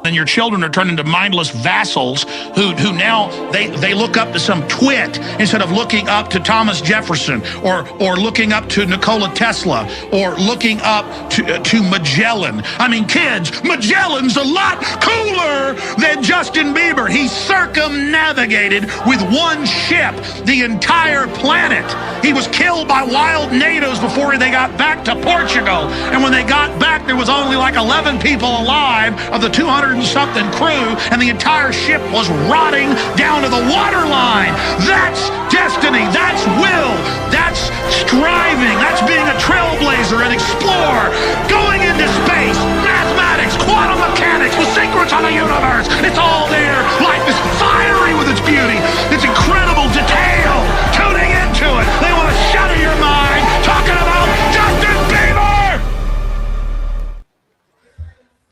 and your children are turned into mindless vassals who now they look up to some twit instead of looking up to Thomas Jefferson or looking up to Nikola Tesla or looking up to Magellan. I mean, kids, Magellan's a lot cooler than Justin Bieber. He circumnavigated with one ship the entire planet. He was killed by wild natives before they got back to Portugal. And when they got back, there was only like 11 people alive of the 200-something crew, and the entire ship was rotting down to the waterline. That's destiny. That's will. That's striving. That's being a trailblazer and explorer. Going into space, mathematics, quantum mechanics, the secrets of the universe. It's all there. Life is fiery with its beauty. It's incredible detail. Tuning into it. They want to shatter your mind talking about Justin Bieber.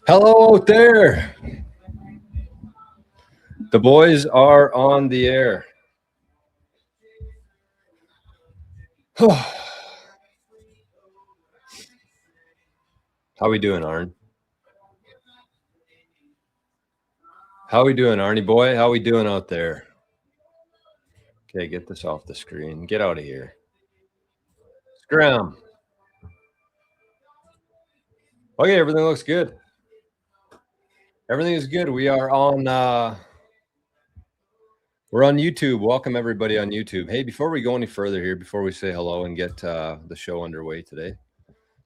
Hello out there. The boys are on the air. How we doing, Arn? How we doing, Arnie boy? How we doing out there? Okay, get this off the screen. Get out of here. Scram. Okay, everything looks good. Everything is good. We are on we're on YouTube. Welcome everybody on YouTube. Hey, before we go any further here, before we say hello and get the show underway today,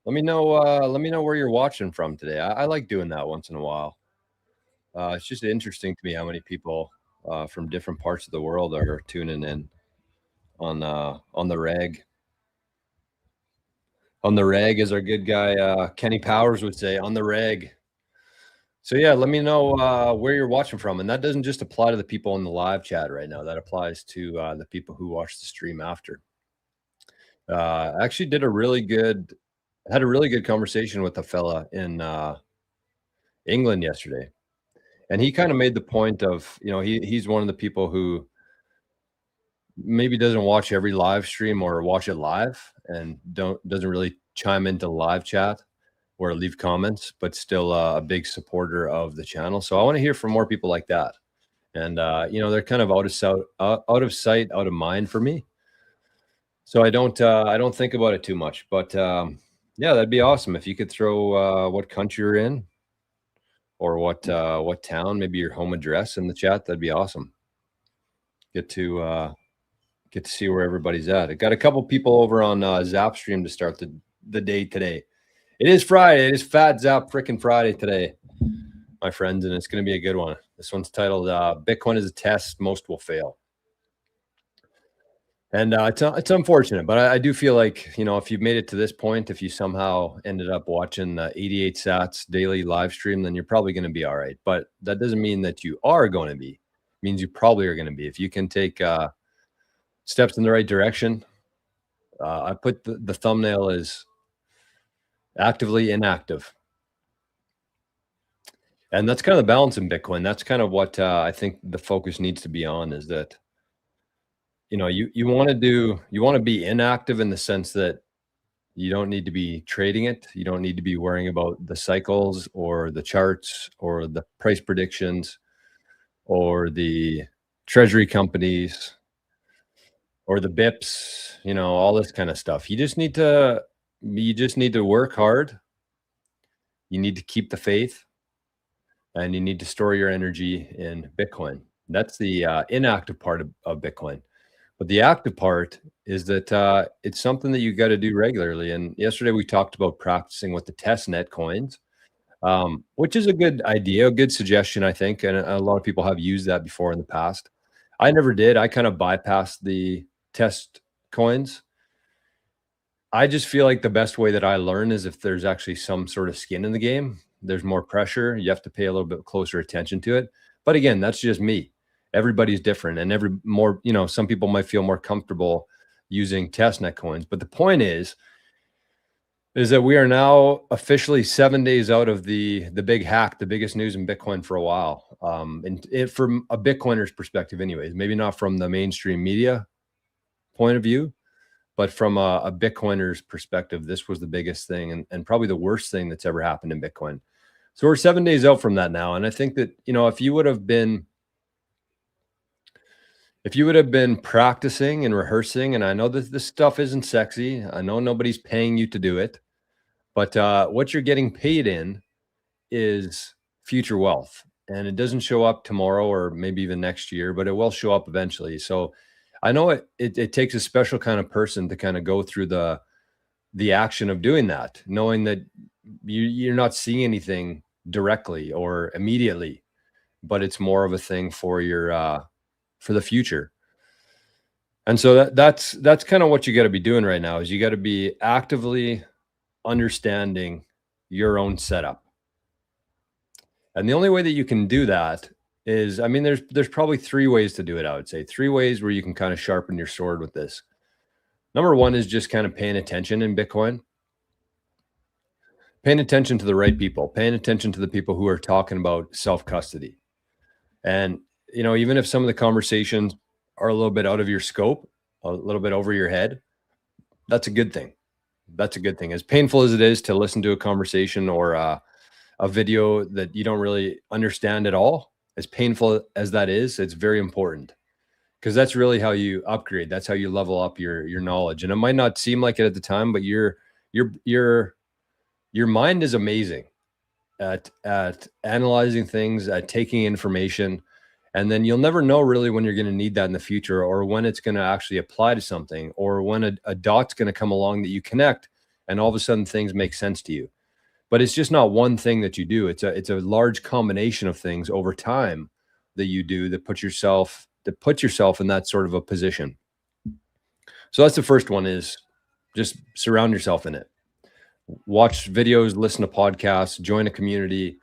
let me know where you're watching from today. I like doing that once in a while. It's just interesting to me how many people from different parts of the world are tuning in on the reg. On the reg, as our good guy Kenny Powers would say, on the reg. So yeah, let me know where you're watching from, and that doesn't just apply to the people in the live chat right now. That applies to the people who watch the stream after. I actually had a really good conversation with a fella in England yesterday, and he kind of made the point of, he's one of the people who maybe doesn't watch every live stream or watch it live and doesn't really chime into live chat or leave comments, but still a big supporter of the channel. So I want to hear from more people like that. And they're kind of out of sight, out of mind for me. So I don't think about it too much. But yeah, that'd be awesome if you could throw what country you're in or what town, maybe your home address in the chat. That'd be awesome. Get to see where everybody's at. I got a couple people over on Zapstream to start the day today. It is Friday. It is Fat Zap freaking Friday today, my friends, and it's going to be a good one. This one's titled Bitcoin is a Test Most Will Fail. And it's unfortunate, but I do feel like, if you've made it to this point, if you somehow ended up watching 88 Sats daily live stream, then you're probably going to be all right. But that doesn't mean that you are going to be. It means you probably are going to be. If you can take steps in the right direction, I put the thumbnail as actively inactive. And that's kind of the balance in Bitcoin. That's kind of what I think the focus needs to be on, is that, you want to be inactive in the sense that you don't need to be trading it. You don't need to be worrying about the cycles or the charts or the price predictions or the treasury companies or the BIPs, all this kind of stuff. You just need to work hard. You need to keep the faith, and you need to store your energy in Bitcoin. That's the inactive part of Bitcoin. But the active part is that it's something that you got to do regularly. And yesterday we talked about practicing with the testnet coins, which is a good idea, a good suggestion, I think. And a lot of people have used that before in the past. I never did. I kind of bypassed the test coins. I just feel like the best way that I learn is if there's actually some sort of skin in the game. There's more pressure. You have to pay a little bit closer attention to it. But again, that's just me. Everybody's different, and some people might feel more comfortable using testnet coins. But the point is that we are now officially 7 days out of the big hack, the biggest news in Bitcoin for a while. And from a Bitcoiner's perspective, anyways, maybe not from the mainstream media point of view, but from a Bitcoiner's perspective, this was the biggest thing and probably the worst thing that's ever happened in Bitcoin. So we're 7 days out from that now. And I think that, if you would have been practicing and rehearsing, and I know that this stuff isn't sexy. I know nobody's paying you to do it, but what you're getting paid in is future wealth. And it doesn't show up tomorrow or maybe even next year, but it will show up eventually. So I know it takes a special kind of person to kind of go through the action of doing that, knowing that you're not seeing anything directly or immediately, but it's more of a thing for for the future. And so that's kind of what you got to be doing right now, is you got to be actively understanding your own setup. And the only way that you can do that is, I mean, there's probably 3 ways to do it. I would say 3 ways where you can kind of sharpen your sword with this. Number 1 is just kind of paying attention in Bitcoin, paying attention to the right people, paying attention to the people who are talking about self-custody. And, even if some of the conversations are a little bit out of your scope, a little bit over your head, that's a good thing. That's a good thing. As painful as it is to listen to a conversation or a video that you don't really understand at all, as painful as that is, it's very important, because that's really how you upgrade. That's how you level up your knowledge. And it might not seem like it at the time, but your mind is amazing at analyzing things, at taking information. And then you'll never know really when you're going to need that in the future, or when it's going to actually apply to something, or when a dot's going to come along that you connect and all of a sudden things make sense to you. But it's just not one thing that you do. It's a large combination of things over time that you do that put yourself in that sort of a position. So that's the first one, is just surround yourself in it. Watch videos, listen to podcasts, join a community,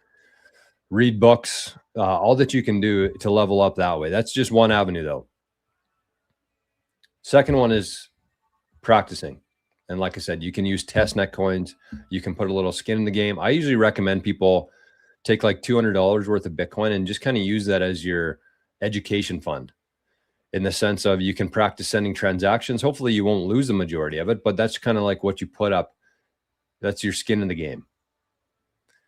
read books, all that you can do to level up that way. That's just one avenue though. Second one is practicing. And like I said, you can use testnet coins. You can put a little skin in the game. I usually recommend people take like $200 worth of Bitcoin and just kind of use that as your education fund, in the sense of you can practice sending transactions. Hopefully you won't lose the majority of it, but that's kind of like what you put up. That's your skin in the game.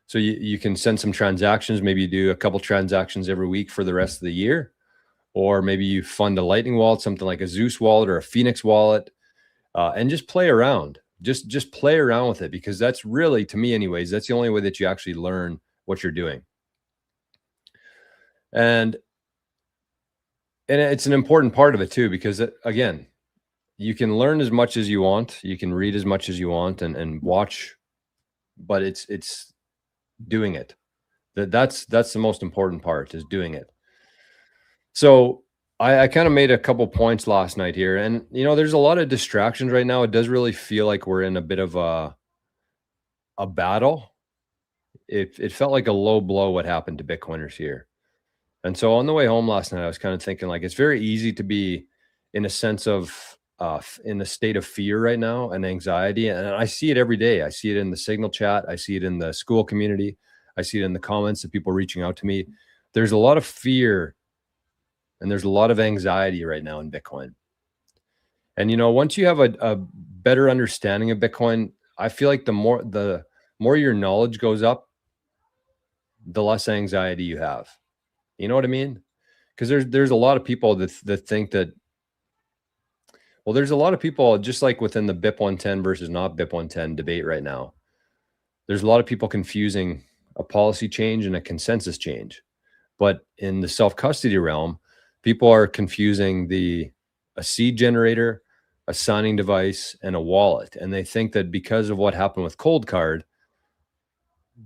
So you can send some transactions. Maybe you do a couple transactions every week for the rest of the year, or maybe you fund a Lightning wallet, something like a Zeus wallet or a Phoenix wallet, and just play around. Just play around with it, because that's really, to me anyways, that's the only way that you actually learn what you're doing. And it's an important part of it too, because again, you can learn as much as you want, you can read as much as you want and watch, but it's doing it. That's the most important part, is doing it. So I kind of made a couple points last night here, and there's a lot of distractions right now. It does really feel like we're in a bit of a battle. It felt like a low blow what happened to Bitcoiners here. And so on the way home last night, I was kind of thinking, like, it's very easy to be in a sense of in a state of fear right now and anxiety. And I see it every day. I see it in the Signal chat. I see it in the school community. I see it in the comments of people reaching out to me. There's a lot of fear and there's a lot of anxiety right now in Bitcoin. And, once you have a better understanding of Bitcoin, I feel like the more your knowledge goes up, the less anxiety you have. You know what I mean? Because there's a lot of people that think that, well, there's a lot of people, just like within the BIP 110 versus not BIP 110 debate right now, there's a lot of people confusing a policy change and a consensus change. But in the self-custody realm, people are confusing a seed generator, a signing device, and a wallet. And they think that because of what happened with Cold Card,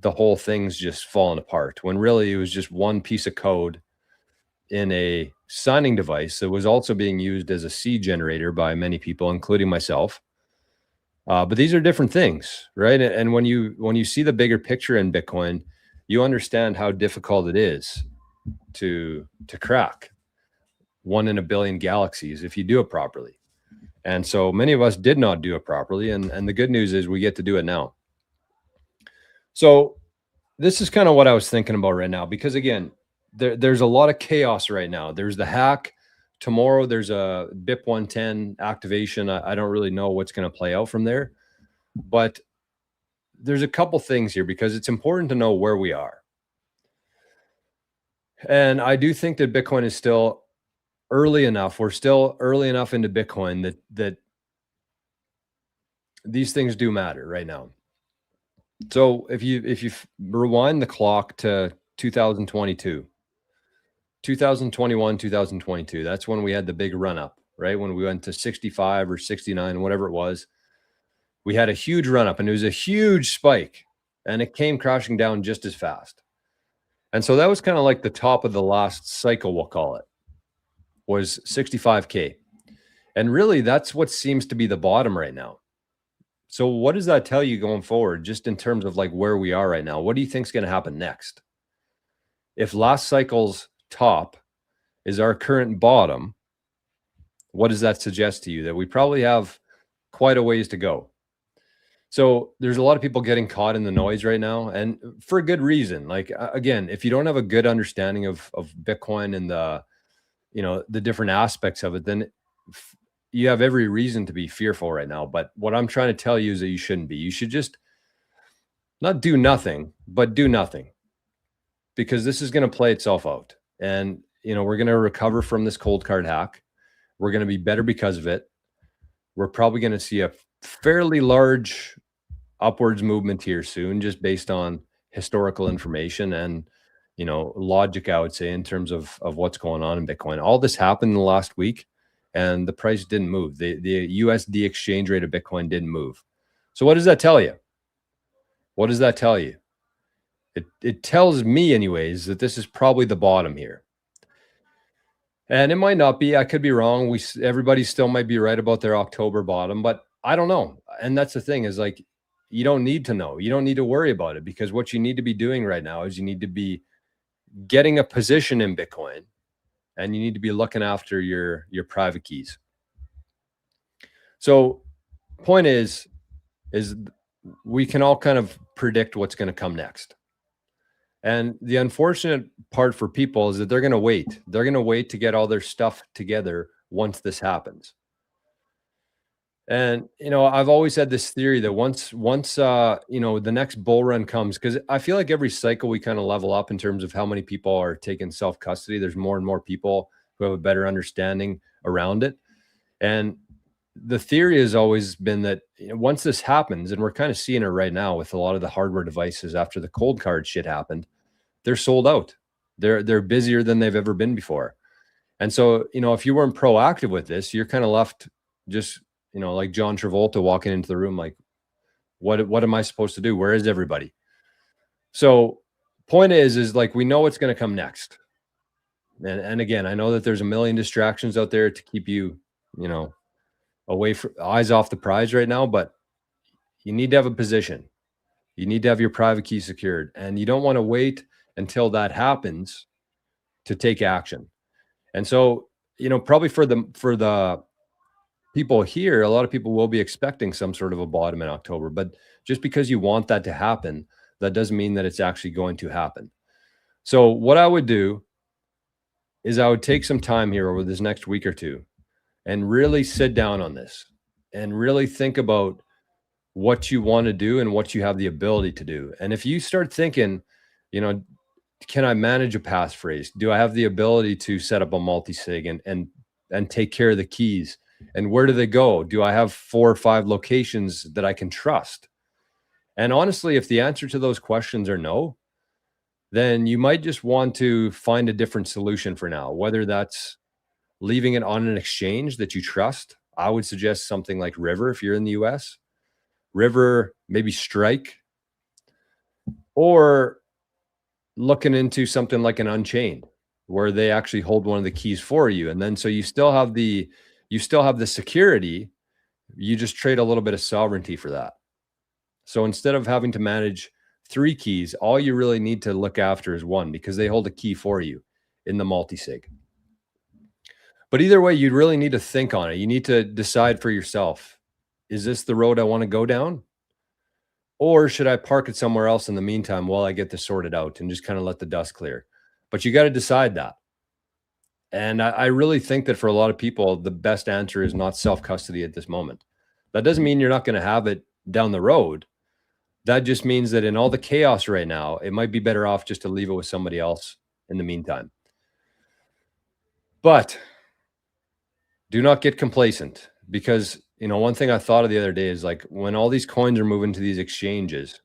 the whole thing's just fallen apart, when really it was just one piece of code in a signing device that was also being used as a seed generator by many people, including myself. But these are different things, right? And when you see the bigger picture in Bitcoin, you understand how difficult it is to crack 1 in a billion galaxies if you do it properly. And so many of us did not do it properly. And the good news is we get to do it now. So this is kind of what I was thinking about right now, because again, there's a lot of chaos right now. There's the hack. Tomorrow there's a BIP 110 activation. I don't really know what's going to play out from there, but there's a couple things here, because it's important to know where we are. And I do think that Bitcoin is still early enough. We're still early enough into Bitcoin that these things do matter right now. So if you rewind the clock to 2022, 2021, 2022, that's when we had the big run up, right? When we went to 65 or 69, whatever it was, we had a huge run up and it was a huge spike and it came crashing down just as fast. And so that was kind of like the top of the last cycle, we'll call it, was 65K. And really that's what seems to be the bottom right now. So what does that tell you going forward, just in terms of like where we are right now? What do you think is going to happen next? If last cycle's top is our current bottom, what does that suggest to you? That we probably have quite a ways to go. So there's a lot of people getting caught in the noise right now, and for a good reason. Like, again, if you don't have a good understanding of Bitcoin and the different aspects of it, then you have every reason to be fearful right now. But what I'm trying to tell you is that you shouldn't be. You should just not do nothing, but do nothing, because this is going to play itself out. And, we're going to recover from this cold card hack. We're going to be better because of it. We're probably going to see a fairly large upwards movement here soon, just based on historical information and, logic, I would say, in terms of what's going on in Bitcoin. All this happened in the last week and the price didn't move. The USD exchange rate of Bitcoin didn't move. So what does that tell you? What does that tell you? It tells me anyways that this is probably the bottom here. And it might not be. I could be wrong. Everybody still might be right about their October bottom, but I don't know. And that's the thing, is like, you don't need to know. You don't need to worry about it, because what you need to be doing right now is you need to be getting a position in Bitcoin, and you need to be looking after your private keys. So point is we can all kind of predict what's going to come next. And the unfortunate part for people is that they're going to wait. They're going to wait to get all their stuff together once this happens. And, I've always had this theory that once the next bull run comes, because I feel like every cycle we kind of level up in terms of how many people are taking self-custody. There's more and more people who have a better understanding around it. And the theory has always been that once this happens, and we're kind of seeing it right now with a lot of the hardware devices after the cold card shit happened, they're sold out. They're busier than they've ever been before. And so, if you weren't proactive with this, you're kind of left just, like John Travolta walking into the room, like, what am I supposed to do? Where is everybody? So point is like, we know what's going to come next. And again, I know that there's a million distractions out there to keep you, away from eyes off the prize right now, but you need to have a position. You need to have your private key secured, and you don't want to wait until that happens to take action. And so, probably for the people here, a lot of people will be expecting some sort of a bottom in October, but just because you want that to happen, that doesn't mean that it's actually going to happen. So what I would do is I would take some time here over this next week or two and really sit down on this and really think about what you want to do and what you have the ability to do. And if you start thinking, can I manage a passphrase? Do I have the ability to set up a multi-sig and take care of the keys? And where do they go? Do I have 4 or 5 locations that I can trust? And honestly, if the answer to those questions are no, then you might just want to find a different solution for now, whether that's leaving it on an exchange that you trust. I would suggest something like River if you're in the US. River, maybe Strike, or looking into something like an Unchained, where they actually hold one of the keys for you. And then so you still have the security, you just trade a little bit of sovereignty for that. So instead of having to manage 3 keys, all you really need to look after is 1, because they hold a key for you in the multi-sig. But either way, you really need to think on it. You need to decide for yourself, is this the road I want to go down? Or should I park it somewhere else in the meantime while I get this sorted out and just kind of let the dust clear? But you got to decide that. And I really think that for a lot of people, the best answer is not self-custody at this moment. That doesn't mean you're not going to have it down the road. That just means that in all the chaos right now, it might be better off just to leave it with somebody else in the meantime. But do not get complacent, because, you know, one thing I thought of the other day is, like, when all these coins are moving to these exchanges,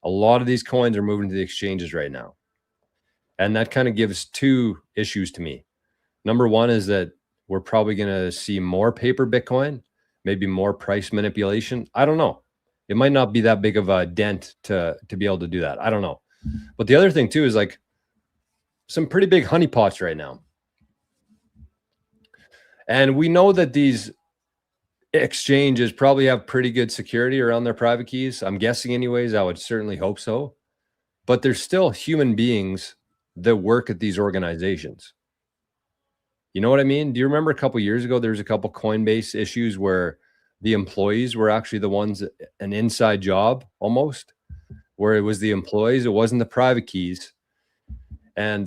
a lot of these coins are moving to the exchanges right now. And that kind of gives two issues to me. Number one is that we're probably going to see more paper Bitcoin, maybe more price manipulation. I don't know. It might not be that big of a dent to be able to do that. I don't know. But the other thing too is, like, some pretty big honeypots right now. And we know that these exchanges probably have pretty good security around their private keys. I'm guessing anyways. I would certainly hope so. But there's still human beings that work at these organizations. You know what I mean? Do you remember a couple of years ago, there was a couple Coinbase issues where the employees were actually the ones, an inside job almost, where it was the employees, it wasn't the private keys. And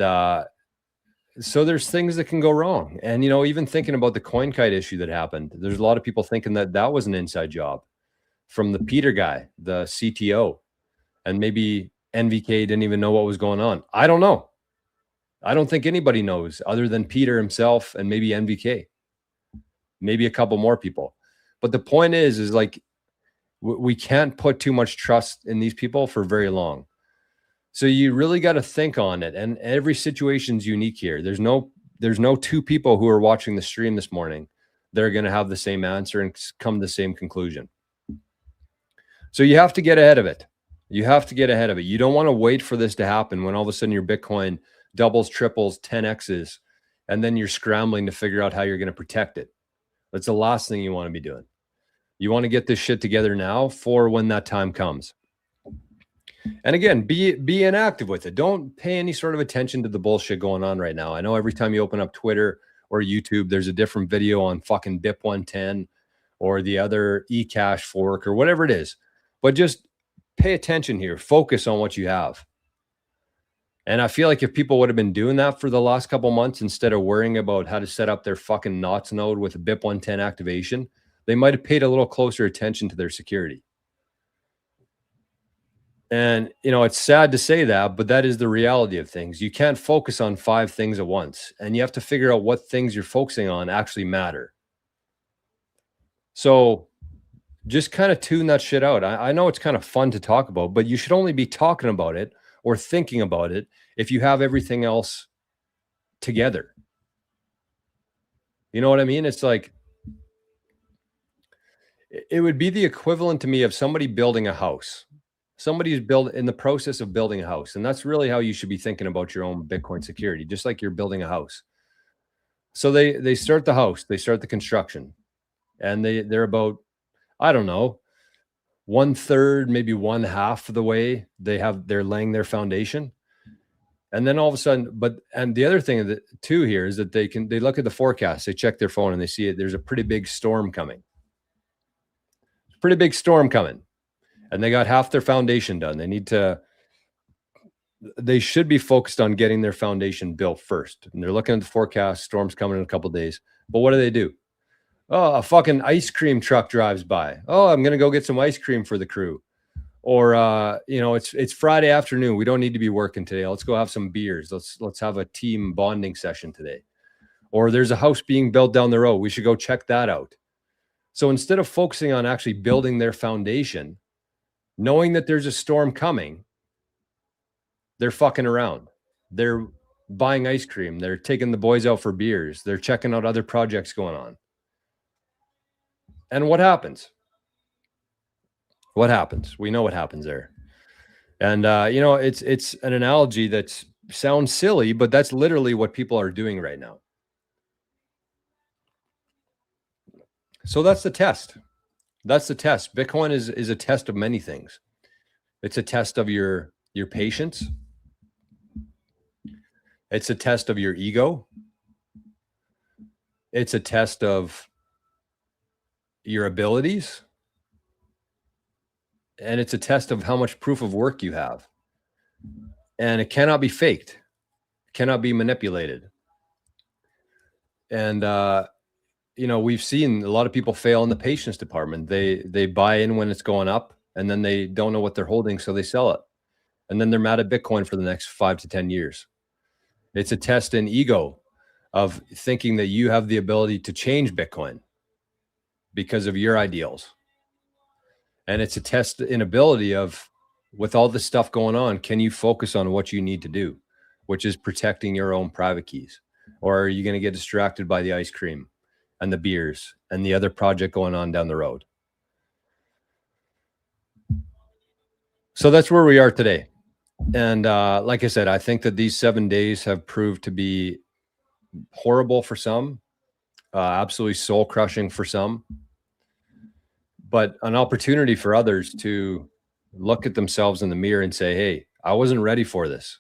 so there's things that can go wrong. And, you know, even thinking about the CoinKite issue that happened, there's a lot of people thinking that that was an inside job from the Peter guy, the CTO, and maybe NVK didn't even know what was going on. I don't know. I don't think anybody knows other than Peter himself and maybe NVK, maybe a couple more people. But the point is like, we can't put too much trust in these people for very long. So you really got to think on it. And every situation's unique here. There's no two people who are watching the stream this morning that are going to have the same answer and come to the same conclusion. So you have to get ahead of it. You have to get ahead of it. You don't want to wait for this to happen when all of a sudden your Bitcoin doubles, triples, 10Xs, and then you're scrambling to figure out how you're going to protect it. That's the last thing you want to be doing. You want to get this shit together now for when that time comes. And again, be inactive with it. Don't pay any sort of attention to the bullshit going on right now. I know every time you open up Twitter or YouTube, there's a different video on fucking BIP 110 or the other eCash fork or whatever it is. But just pay attention here. Focus on what you have. And I feel like if people would have been doing that for the last couple months instead of worrying about how to set up their fucking knots node with a BIP 110 activation, they might have paid a little closer attention to their security. And, you know, it's sad to say that, but that is the reality of things. You can't focus on 5 things at once, and you have to figure out what things you're focusing on actually matter. So just kind of tune that shit out. I know it's kind of fun to talk about, but you should only be talking about it or thinking about it if you have everything else together. You know what I mean? It's like, it would be the equivalent to me of somebody building a house. Somebody's in the process of building a house. And that's really how you should be thinking about your own Bitcoin security, just like you're building a house. So they start the house, they start the construction, and they're about, I don't know, 1/3, maybe 1/2 of the way they're laying their foundation. And then all of a sudden, and the other thing too here is that they look at the forecast, they check their phone and they see it. There's a pretty big storm coming. Pretty big storm coming. And they got half their foundation done. They should be focused on getting their foundation built first. And they're looking at the forecast, storm's coming in a couple of days. But what do? Oh, a fucking ice cream truck drives by. Oh, I'm going to go get some ice cream for the crew. Or, you know, it's Friday afternoon. We don't need to be working today. Let's go have some beers. Let's have a team bonding session today. Or there's a house being built down the road. We should go check that out. So instead of focusing on actually building their foundation, knowing that there's a storm coming, they're fucking around. They're buying ice cream. They're taking the boys out for beers. They're checking out other projects going on. And what happens? What happens? We know what happens there. And, you know, it's an analogy that sounds silly, but that's literally what people are doing right now. So that's the test. That's the test. Bitcoin is a test of many things. It's a test of your patience. It's a test of your ego. It's a test of your abilities. And it's a test of how much proof of work you have. And it cannot be faked. It cannot be manipulated. And, you know, we've seen a lot of people fail in the patience department. They buy in when it's going up, and then they don't know what they're holding, so they sell it. And then they're mad at Bitcoin for the next 5 to 10 years. It's a test in ego of thinking that you have the ability to change Bitcoin because of your ideals. And it's a test in ability of, with all this stuff going on, can you focus on what you need to do, which is protecting your own private keys? Or are you going to get distracted by the ice cream and the beers and the other project going on down the road? So that's where we are today. And like I said, I think that these 7 days have proved to be horrible for some, absolutely soul crushing for some, but an opportunity for others to look at themselves in the mirror and say, hey, I wasn't ready for this.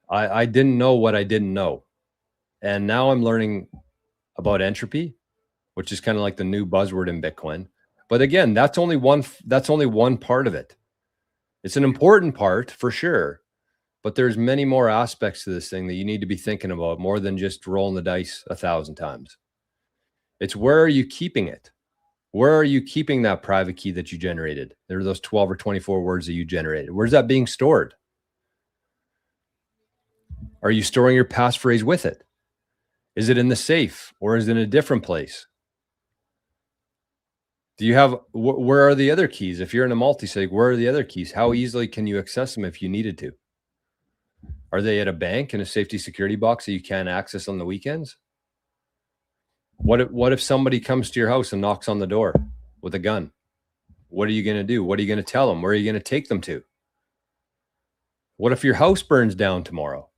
I didn't know what I didn't know. And now I'm learning about entropy, which is kind of like the new buzzword in Bitcoin. But again, that's only one part of it. It's an important part for sure, but there's many more aspects to this thing that you need to be thinking about, more than just rolling the dice 1,000 times. It's where are you keeping it? Where are you keeping that private key that you generated? There are those 12 or 24 words that you generated. Where's that being stored? Are you storing your passphrase with it? Is it in the safe, or is it in a different place? Do you have, where are the other keys? If you're in a multi-sig, where are the other keys? How easily can you access them if you needed to? Are they at a bank in a safety security box that you can't access on the weekends? What if somebody comes to your house and knocks on the door with a gun? What are you going to do? What are you going to tell them? Where are you going to take them to? What if your house burns down tomorrow?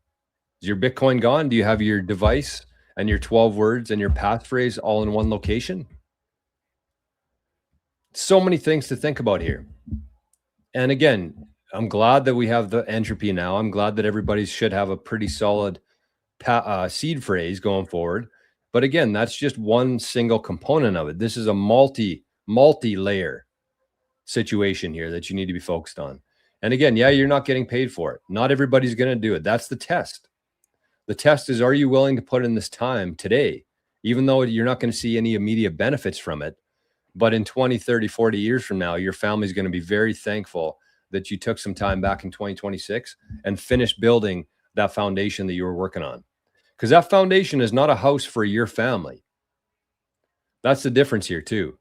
Is your Bitcoin gone? Do you have your device and your 12 words and your passphrase all in one location? So many things to think about here. And again, I'm glad that we have the entropy now. I'm glad that everybody should have a pretty solid seed phrase going forward. But again, that's just one single component of it. This is a multi-layer situation here that you need to be focused on. And again, yeah, you're not getting paid for it. Not everybody's going to do it. That's the test. The test is, are you willing to put in this time today, even though you're not going to see any immediate benefits from it? But in 20, 30, 40 years from now, your family's going to be very thankful that you took some time back in 2026 and finished building that foundation that you were working on. Because that foundation is not a house for your family. That's the difference here too.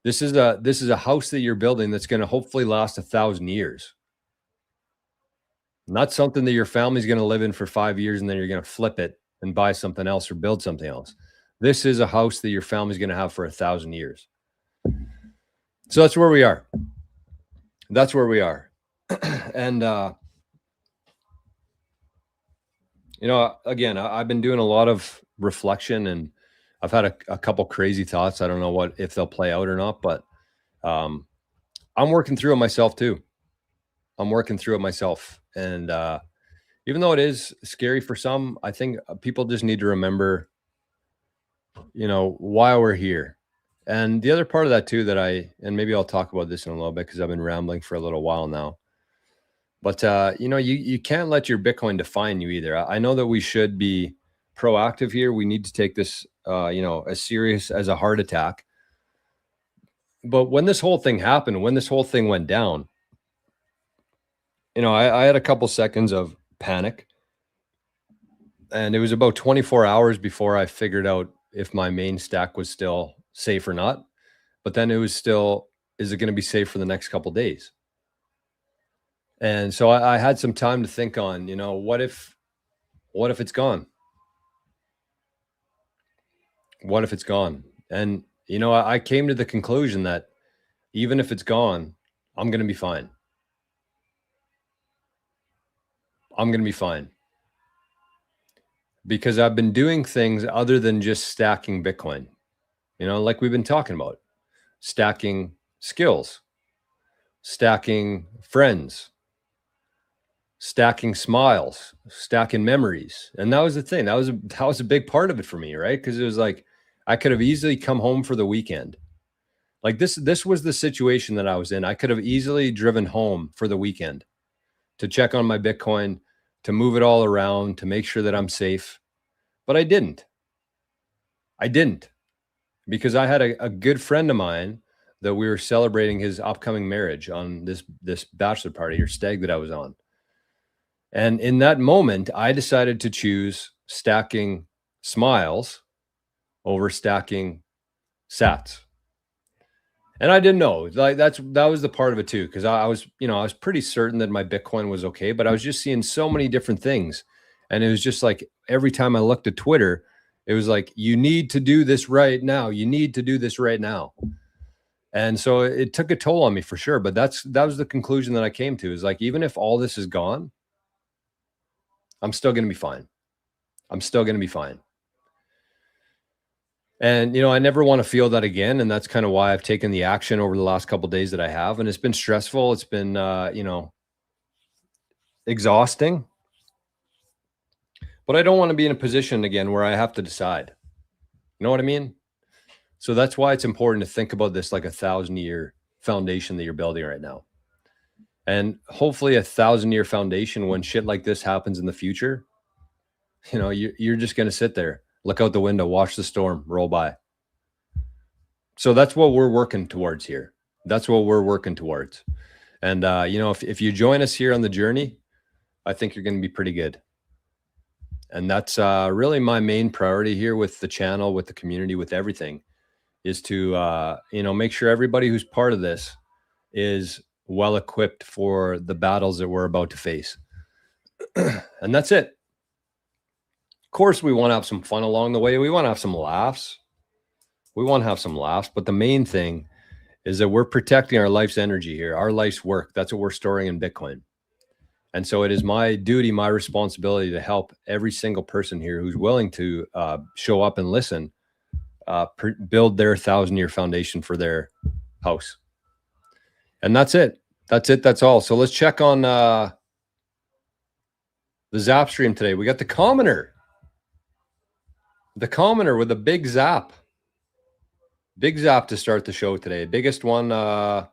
This is a house that you're building that's going to hopefully last 1,000 years. Not something that your family's going to live in for 5 years and then you're going to flip it and buy something else or build something else. This is a house that your family's going to have for 1,000 years. So that's where we are. That's where we are. And, you know, again, I've been doing a lot of reflection and I've had a couple crazy thoughts. I don't know if they'll play out or not, but I'm working through it myself too. I'm working through it myself. And even though it is scary for some, I think people just need to remember, you know, why we're here. And the other part of that too, and maybe I'll talk about this in a little bit because I've been rambling for a little while now. But, you know, you can't let your Bitcoin define you either. I know that we should be proactive here. We need to take this, you know, as serious as a heart attack. But when this whole thing happened, when this whole thing went down, you know, I had a couple seconds of panic. And it was about 24 hours before I figured out if my main stack was still safe or not. But then it was still, is it going to be safe for the next couple of days? And so I had some time to think on, you know, what if it's gone? What if it's gone? And, you know, I came to the conclusion that even if it's gone, I'm going to be fine. I'm going to be fine. Because I've been doing things other than just stacking Bitcoin, you know, like we've been talking about, stacking skills, stacking friends, stacking smiles, stacking memories. And that was the thing. That was a big part of it for me, right? Because it was like I could have easily come home for the weekend. Like this was the situation that I was in. I could have easily driven home for the weekend to check on my Bitcoin, to move it all around, to make sure that I'm safe. But I didn't. Because I had a good friend of mine that we were celebrating his upcoming marriage on this bachelor party or stag that I was on. And in that moment, I decided to choose stacking smiles over stacking sats. And I didn't know, like, that was the part of it too, because I was, I was pretty certain that my Bitcoin was okay, but I was just seeing so many different things. And it was just like every time I looked at Twitter, it was like, you need to do this right now. You need to do this right now. And so it took a toll on me for sure. But that was the conclusion that I came to, is like, even if all this is gone, I'm still going to be fine. I'm still going to be fine. And, I never want to feel that again. And that's kind of why I've taken the action over the last couple of days that I have. And it's been stressful. It's been, exhausting. But I don't want to be in a position again where I have to decide. You know what I mean? So that's why it's important to think about this like 1,000-year foundation that you're building right now. And hopefully 1,000-year foundation, when shit like this happens in the future, you're just going to sit there, look out the window, watch the storm roll by. So that's what we're working towards here. That's what we're working towards. And, if you join us here on the journey, I think you're going to be pretty good. And that's really my main priority here with the channel, with the community, with everything, is to, make sure everybody who's part of this is well equipped for the battles that we're about to face. And that's it. Of course, we want to have some fun along the way. We want to have some laughs. But the main thing is that we're protecting our life's energy here, our life's work. That's what we're storing in Bitcoin. And so it is my duty, my responsibility to help every single person here who's willing to show up and listen, build their 1,000-year foundation for their house. And that's it. That's all. So let's check on the Zap stream today. We got the commoner with a big zap. Big zap to start the show today. Biggest one. Oh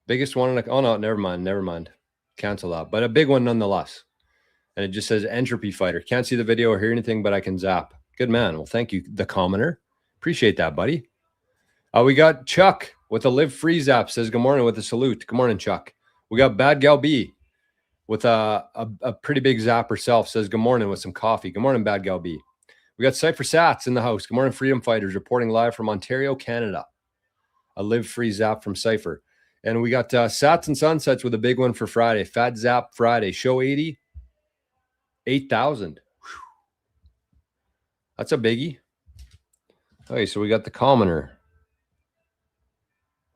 no, never mind. Cancel that. But a big one nonetheless. And it just says Entropy Fighter. Can't see the video or hear anything, but I can zap. Good man. Well, thank you, the commoner. Appreciate that, buddy. We got Chuck with a live free zap. Says good morning with a salute. Good morning, Chuck. We got Bad Gal B with a pretty big zap herself. Says good morning with some coffee. Good morning, Bad Gal B. We got Cypher Sats in the house. Good morning, Freedom Fighters, reporting live from Ontario, Canada. A live free zap from Cypher. And we got Sats and Sunsets with a big one for Friday. Fat Zap Friday. Show 80, 8,000. That's a biggie. Okay, so we got the commoner.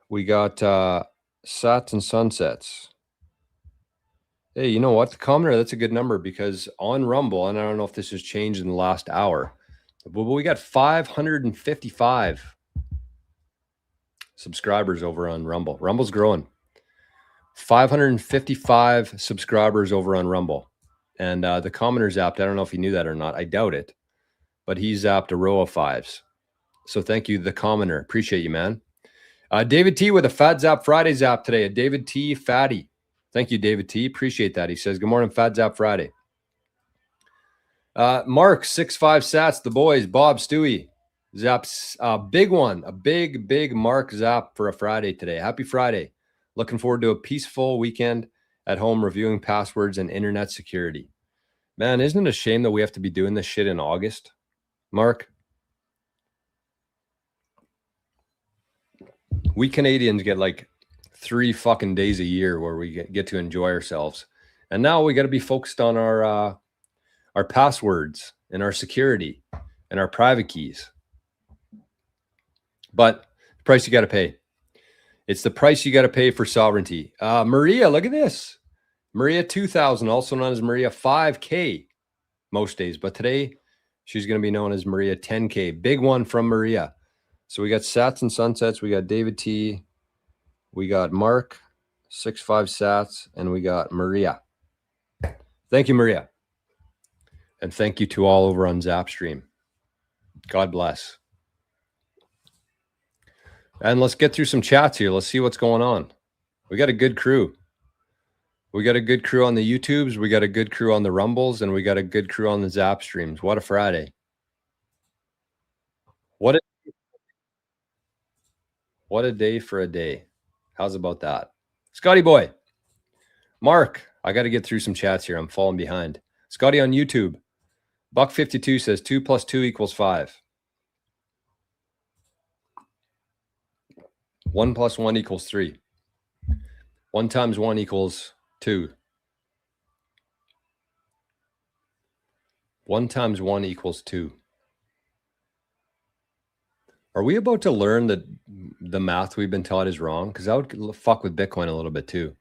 We got Sats and Sunsets. Hey, you know what? The commoner, that's a good number, because on Rumble, and I don't know if this has changed in the last hour, but we got 555 subscribers over on Rumble. Rumble's growing. 555 subscribers over on Rumble. And the commoner zapped, I don't know if you knew that or not. I doubt it. But he zapped a row of fives. So thank you, the commoner. Appreciate you, man. David T with a Fat Zap Friday zap today. A David T Fatty. Thank you, David T. Appreciate that. He says, good morning, Fat Zap Friday. Mark, 65 Sats, the boys, Bob, Stewie, Zaps, big one, a big Mark Zap for a Friday today. Happy Friday. Looking forward to a peaceful weekend at home reviewing passwords and internet security. Man, isn't it a shame that we have to be doing this shit in August, Mark? We Canadians get like 3 fucking days a year where we get to enjoy ourselves. And now we got to be focused on our passwords and our security and our private keys. But the price you got to pay. It's the price you got to pay for sovereignty. Maria, look at this. Maria 2000, also known as Maria 5K most days. But today, she's going to be known as Maria 10K. Big one from Maria. So we got Sats and Sunsets. We got David T. We got Mark, 65 Sats. And we got Maria. Thank you, Maria. And thank you to all over on Zapstream. God bless. And let's get through some chats here. Let's see what's going on. We got a good crew. We got a good crew on the YouTubes. We got a good crew on the Rumbles. And we got a good crew on the Zap streams. What a Friday. What a day for a day. How's about that? Scotty boy. Mark, I got to get through some chats here. I'm falling behind. Scotty on YouTube. Buck52 says 2 + 2 = 5. 1 + 1 = 3. 1 × 1 = 2. 1 × 1 = 2. Are we about to learn that the math we've been taught is wrong? Because that would fuck with Bitcoin a little bit too.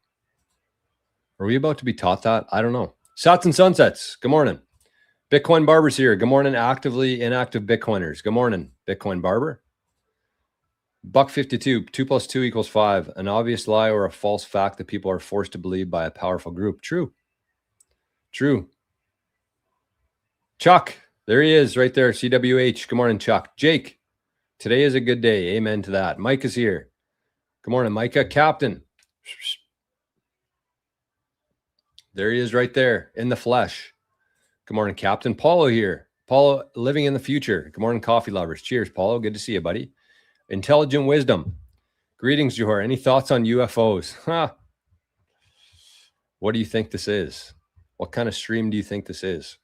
Are we about to be taught that? I don't know. Sats and Sunsets. Good morning. Bitcoin Barber's here. Good morning, actively inactive Bitcoiners. Good morning, Bitcoin Barber. Buck52, 2 + 2 = 5. An obvious lie or a false fact that people are forced to believe by a powerful group. True. True. Chuck, there he is right there. CWH. Good morning, Chuck. Jake, today is a good day. Amen to that. Mike is here. Good morning, Micah. Captain. There he is right there in the flesh. Good morning, Captain. Paulo here. Paulo living in the future. Good morning, coffee lovers. Cheers, Paulo. Good to see you, buddy. Intelligent wisdom. Greetings, Johor. Any thoughts on UFOs? Huh. What do you think this is? What kind of stream do you think this is?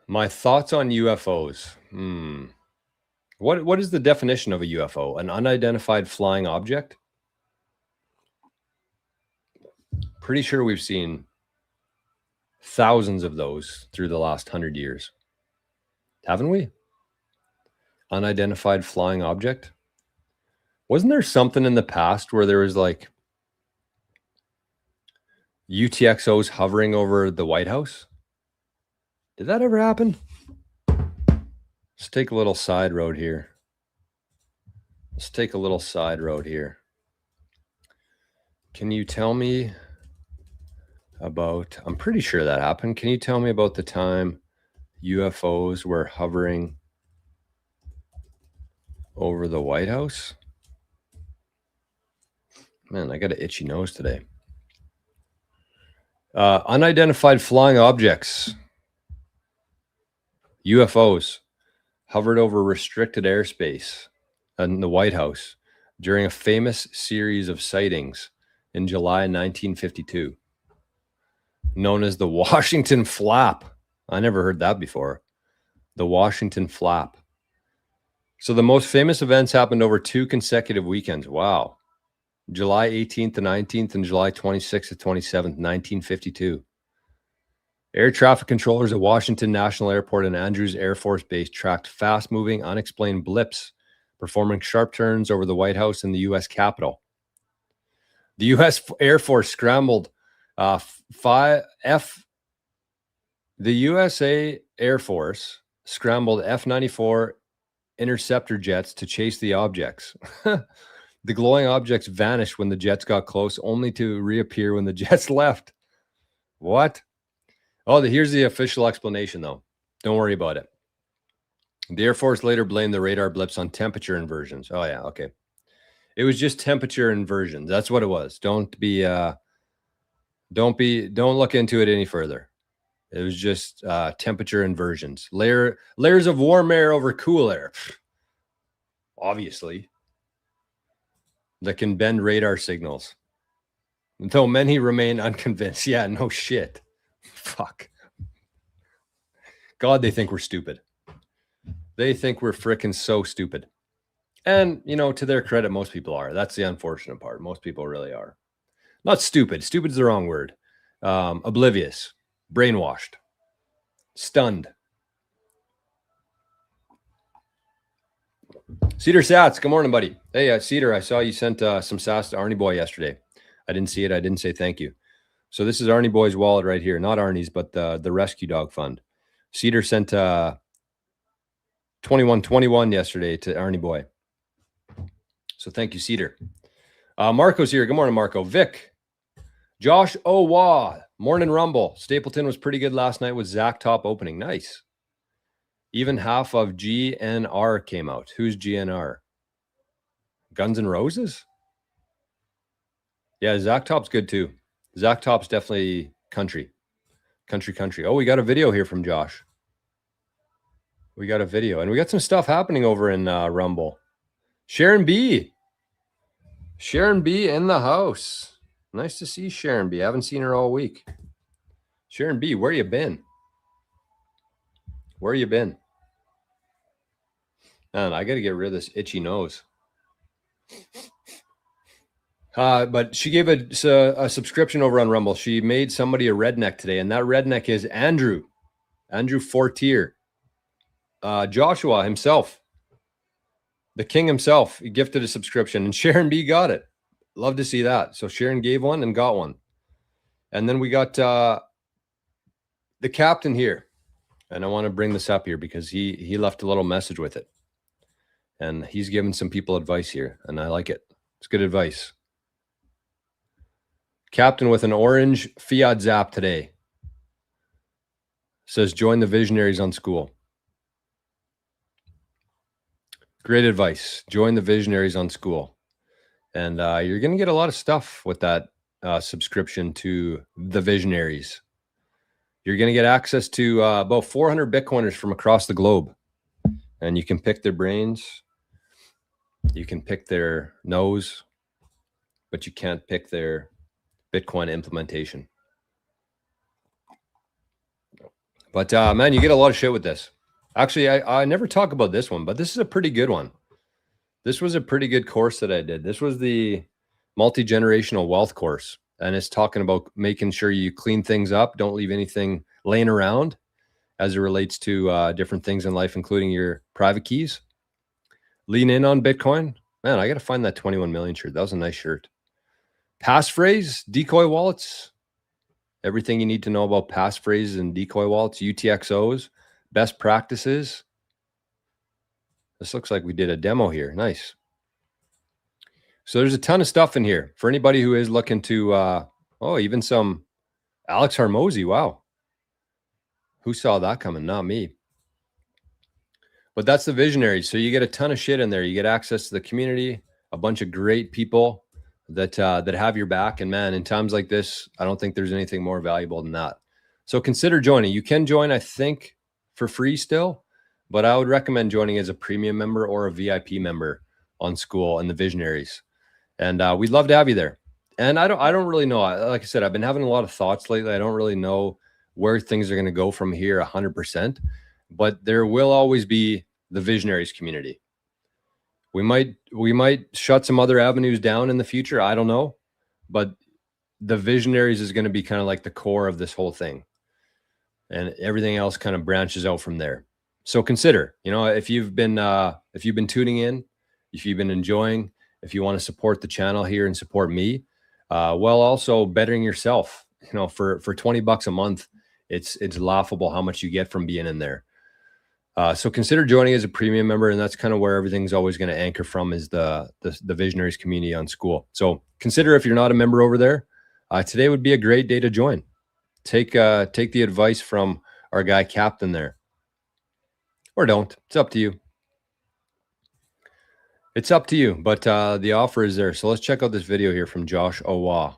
My thoughts on UFOs. What is the definition of a UFO? An unidentified flying object? Pretty sure we've seen thousands of those through the last 100 years. Haven't we? Unidentified flying object? Wasn't there something in the past where there was like UTXOs hovering over the White House? Did that ever happen? Let's take a little side road here. Can you tell me about, I'm pretty sure that happened. Can you tell me about the time UFOs were hovering over the White House? Man, I got an itchy nose today. Unidentified flying objects. UFOs hovered over restricted airspace in the White House during a famous series of sightings in July 1952, known as the Washington Flap. I never heard that before. The Washington Flap. So the most famous events happened over 2 consecutive weekends. Wow. July 18th to 19th and July 26th to 27th, 1952. Air traffic controllers at Washington National Airport and Andrews Air Force Base tracked fast-moving, unexplained blips, performing sharp turns over the White House and the U.S. Capitol. The U.S. Air Force scrambled the USA Air Force scrambled F-94 interceptor jets to chase the objects. The glowing objects vanished when the jets got close, only to reappear when the jets left. What? Oh, here's the official explanation, though. Don't worry about it. The Air Force later blamed the radar blips on temperature inversions. Oh, yeah, okay. It was just temperature inversions. That's what it was. Don't look into it any further. It was just temperature inversions. Layers of warm air over cool air. Obviously. That can bend radar signals. Though many remain unconvinced. Yeah, no shit. Fuck. God, they think we're stupid. They think we're frickin' so stupid. And, you know, to their credit, most people are. That's the unfortunate part. Most people really are. Not stupid. Stupid is the wrong word. Oblivious. Brainwashed. Stunned. Cedar Sats, good morning, buddy. Hey, Cedar, I saw you sent some sats to Arnie Boy yesterday. I didn't see it. I didn't say thank you. So this is Arnie Boy's wallet right here. Not Arnie's, but the Rescue Dog Fund. Cedar sent 2121 yesterday to Arnie Boy. So thank you, Cedar. Marco's here. Good morning, Marco. Vic. Josh Owa. Morning Rumble. Stapleton was pretty good last night with Zach Top opening. Nice. Even half of GNR came out. Who's GNR? Guns N' Roses? Yeah, Zach Top's good too. Zach Top's definitely country. Country. Oh, we got a video here from Josh. We got a video. And we got some stuff happening over in Rumble. Sharon B. Sharon B in the house. Nice to see Sharon B. I haven't seen her all week. Sharon B, where you been? Where you been? Man, I got to get rid of this itchy nose. But she gave a subscription over on Rumble. She made somebody a redneck today, and that redneck is Andrew Fortier. Joshua himself, the king himself, he gifted a subscription, and Sharon B got it. Love to see that. So Sharon gave one and got one. And then we got the captain here. And I want to bring this up here because he left a little message with it. And he's giving some people advice here, and I like it. It's good advice. Captain with an orange Fiat Zap today says, join the visionaries on school. Great advice. Join the visionaries on school. And you're going to get a lot of stuff with that subscription to the visionaries. You're going to get access to about 400 Bitcoiners from across the globe. And you can pick their brains. You can pick their nose. But you can't pick their Bitcoin implementation. But man, you get a lot of shit with this. Actually, I never talk about this one, but this is a pretty good one. This was a pretty good course that I did. This was the multi-generational wealth course. And it's talking about making sure you clean things up. Don't leave anything laying around as it relates to different things in life, including your private keys. Lean in on Bitcoin. Man, I got to find that 21 million shirt. That was a nice shirt. Passphrase, decoy wallets. Everything you need to know about passphrases and decoy wallets, UTXOs, best practices. This looks like we did a demo here. Nice. So there's a ton of stuff in here for anybody who is looking to, even some Alex Hormozy. Wow. Who saw that coming? Not me. But that's the visionary. So you get a ton of shit in there. You get access to the community, a bunch of great people that have your back. And man, in times like this, I don't think there's anything more valuable than that. So consider joining. You can join, I think, for free still, but I would recommend joining as a premium member or a VIP member on school and the visionaries. And we'd love to have you there. And I don't really know. Like I said, I've been having a lot of thoughts lately. I don't really know where things are going to go from here 100%, but there will always be the visionaries community. We might shut some other avenues down in the future. I don't know, but the visionaries is going to be kind of like the core of this whole thing, and everything else kind of branches out from there. So consider, if you've been tuning in, if you've been enjoying, if you want to support the channel here and support me, while also bettering yourself, for $20 a month, it's laughable how much you get from being in there. So consider joining as a premium member, and that's kind of where everything's always going to anchor from, is the visionaries community on school. So consider, if you're not a member over there, today would be a great day to join. Take the advice from our guy Captain there, or don't. It's up to you. It's up to you, but the offer is there. So let's check out this video here from Josh Owa.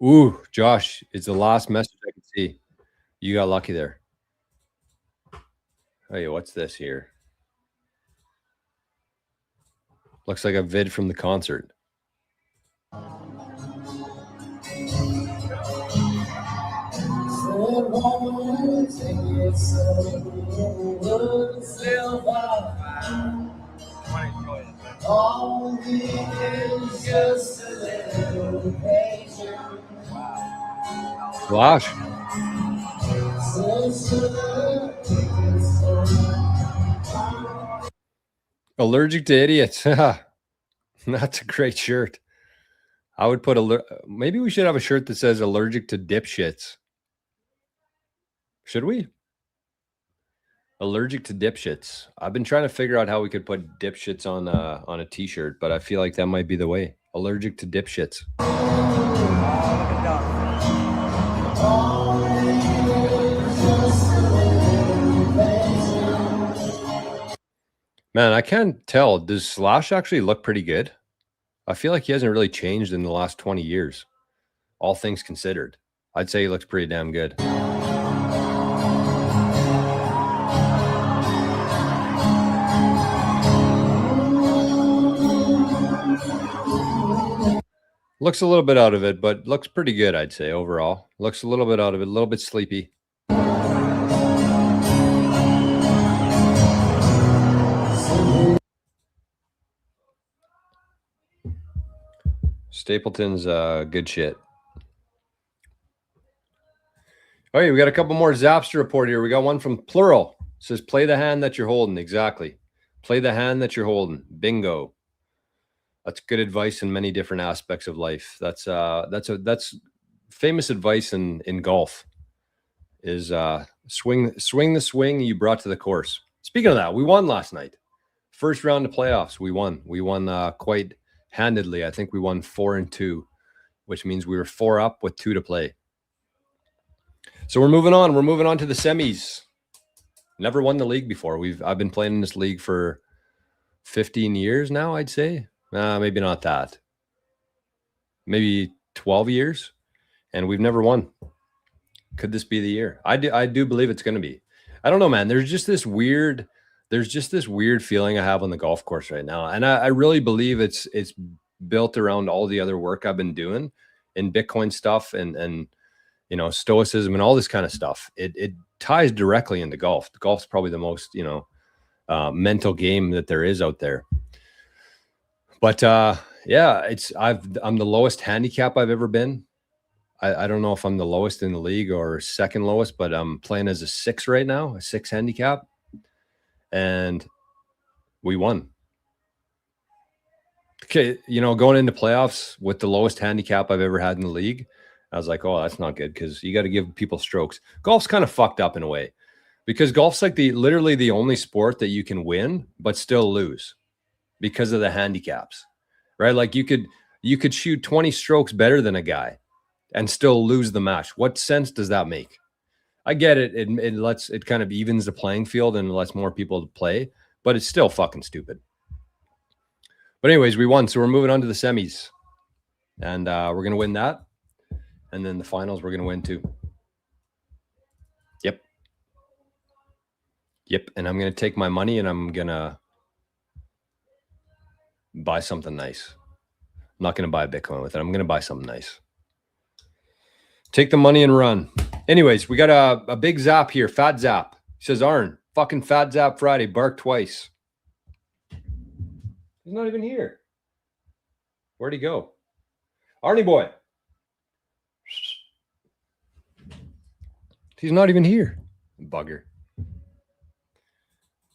Ooh, Josh, it's the last message I can see. You got lucky there. Hey, what's this here? Looks like a vid from the concert. Flash. Allergic to idiots. That's a great shirt. I would put maybe we should have a shirt that says allergic to dipshits. Should we? Allergic to dipshits. I've been trying to figure out how we could put dipshits on a t-shirt, but I feel like that might be the way. Allergic to dipshits. Man, I can't tell. Does Slash actually look pretty good? I feel like he hasn't really changed in the last 20 years. All things considered, I'd say he looks pretty damn good. Looks a little bit out of it, but looks pretty good, I'd say, overall. Looks a little bit out of it, a little bit sleepy. Stapleton's good shit. All right, we got a couple more zaps to report here. We got one from Plural. It says, play the hand that you're holding. Exactly. Play the hand that you're holding. Bingo. That's good advice in many different aspects of life. That's famous advice in golf. Is swing the swing you brought to the course. Speaking of that, we won last night. First round of playoffs, we won. We won quite handedly. I think we won 4-2, which means we were 4 up with 2 to play. So we're moving on. We're moving on to the semis. Never won the league before. I've been playing in this league for 15 years now, I'd say. Maybe not that. Maybe 12 years, and we've never won. Could this be the year? I do believe it's going to be. I don't know, man. There's just this weird feeling I have on the golf course right now, and I really believe it's built around all the other work I've been doing in Bitcoin stuff and you know, stoicism and all this kind of stuff. It ties directly into golf. Golf's probably the most, you know, mental game that there is out there. But yeah, I'm the lowest handicap I've ever been. I don't know if I'm the lowest in the league or second lowest, but I'm playing as a 6 right now, a 6 handicap, and we won. Okay, you know, going into playoffs with the lowest handicap I've ever had in the league, I was like, oh, that's not good, because you got to give people strokes. Golf's kind of fucked up in a way, because golf's like literally the only sport that you can win but still lose because of the handicaps, right? Like you could shoot 20 strokes better than a guy and still lose the match. What sense does that make? I get it. It kind of evens the playing field and lets more people play, but it's still fucking stupid. But anyways, we won. So we're moving on to the semis, and we're going to win that. And then the finals, we're going to win too. Yep. And I'm going to take my money and I'm going to buy something nice. I'm not going to buy Bitcoin with it. I'm going to buy something nice. Take the money and run. Anyways, we got a big zap here. Fat zap. He says, Arn, fucking fat zap Friday. Bark twice. He's not even here. Where'd he go? Arnie boy. He's not even here. Bugger.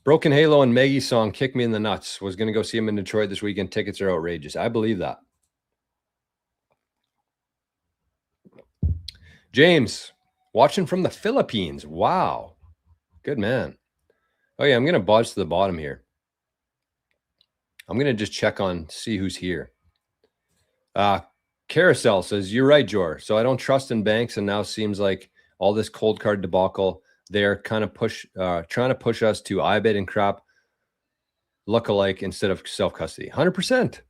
Broken Halo and Maggie's song, Kick Me in the Nuts. Was going to go see him in Detroit this weekend. Tickets are outrageous. I believe that. James, watching from the Philippines. Wow. Good man. Oh, yeah, I'm going to budge to the bottom here. I'm going to just check on, see who's here. Carousel says, you're right, Jor. So I don't trust in banks, and now seems like all this cold card debacle, they're kind of trying to push us to iBit and crap look-alike instead of self-custody. 100%.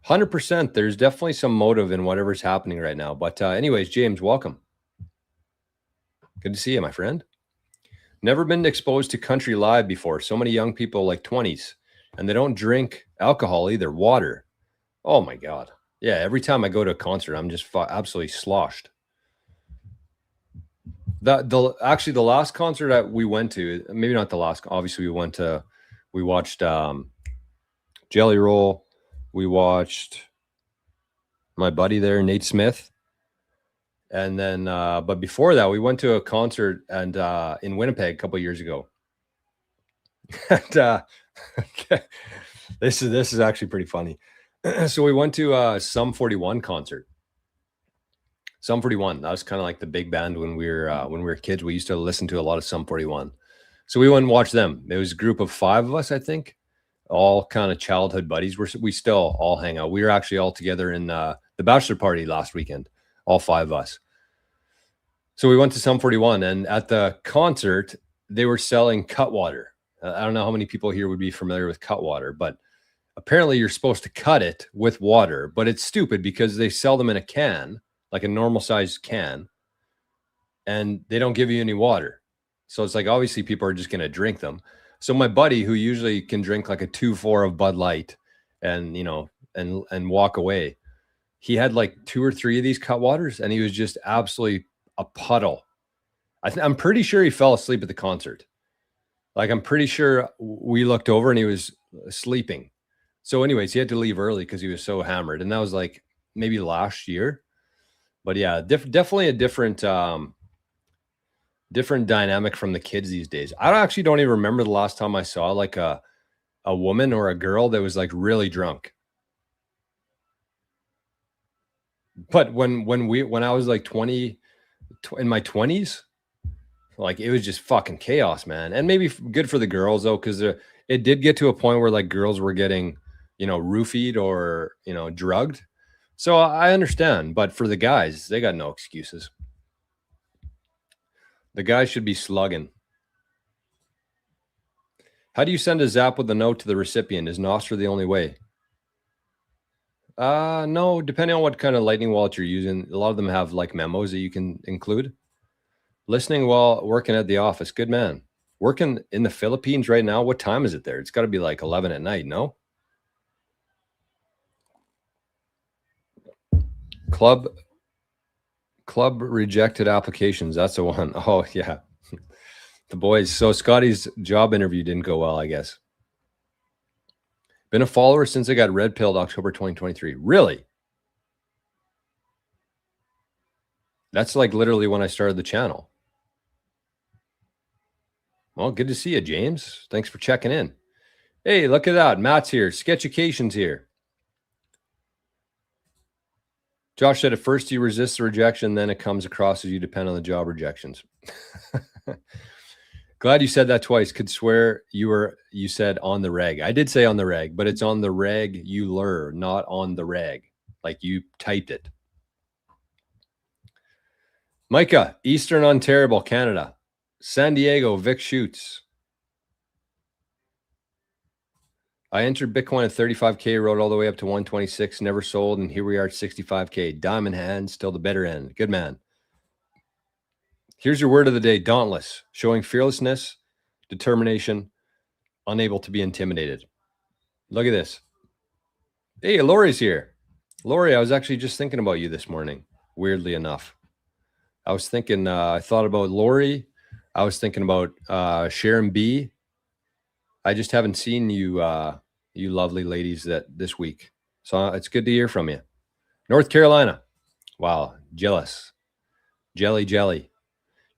100%. There's definitely some motive in whatever's happening right now. But anyways, James, welcome. Good to see you, my friend. Never been exposed to country live before. So many young people, like 20s, and they don't drink alcohol either, water. Oh, my God. Yeah, every time I go to a concert, I'm just absolutely sloshed. Actually, the last concert that we went to, maybe not the last, obviously we watched Jelly Roll. We watched my buddy there, Nate Smith. And then, but before that, we went to a concert and in Winnipeg a couple of years ago. And this is actually pretty funny. So we went to Sum 41 concert. Sum 41. That was kind of like the big band when we were kids. We used to listen to a lot of Sum 41. So we went and watched them. It was a group of 5 of us, I think, all kind of childhood buddies. We still all hang out. We were actually all together in the bachelor party last weekend, all 5 of us. So we went to Sum 41, and at the concert, they were selling Cutwater. I don't know how many people here would be familiar with Cutwater, but apparently you're supposed to cut it with water, but it's stupid because they sell them in a can, like a normal sized can, and they don't give you any water. So it's like, obviously people are just going to drink them. So my buddy, who usually can drink like a 2-4 of Bud Light and, you know, and walk away, he had like 2 or 3 of these cutwaters, and he was just absolutely a puddle. I'm pretty sure he fell asleep at the concert. Like, I'm pretty sure we looked over and he was sleeping. So anyways, he had to leave early because he was so hammered. And that was like maybe last year. But yeah, definitely a different different dynamic from the kids these days. I actually don't even remember the last time I saw like a woman or a girl that was like really drunk. But when I was like 20 in my 20s, like it was just fucking chaos, man. And maybe good for the girls though, because it did get to a point where like girls were getting, roofied or, drugged. So I understand, but for the guys, they got no excuses. The guys should be slugging. How do you send a zap with a note to the recipient? Is Nostra the only way? No, depending on what kind of lightning wallet you're using, a lot of them have like memos that you can include. Listening while working at the office. Good man. Working in the Philippines right now. What time is it there? It's got to be like 11 at night, no? Club rejected applications. That's the one. Oh, yeah. The boys. So Scotty's job interview didn't go well, I guess. Been a follower since I got red pilled October 2023. Really? That's like literally when I started the channel. Well, good to see you, James. Thanks for checking in. Hey, look at that. Matt's here. Sketchucation's here. Josh said at first you resist the rejection, then it comes across as you depend on the job rejections. Glad you said that twice. Could swear you said on the reg. I did say on the reg, but it's on the regular, not on the reg. Like you typed it. Micah, Eastern Ontario, Canada. San Diego, Vic Shoots. I entered Bitcoin at 35K, rode all the way up to 126, never sold, and here we are at 65K. Diamond hand, still the better end. Good man. Here's your word of the day, dauntless, showing fearlessness, determination, unable to be intimidated. Look at this. Hey, Lori's here. Lori, I was actually just thinking about you this morning, weirdly enough. I was thinking, I thought about Lori. I was thinking about Sharon B. I just haven't seen you, you lovely ladies this week. So it's good to hear from you. North Carolina. Wow. Jealous. Jelly.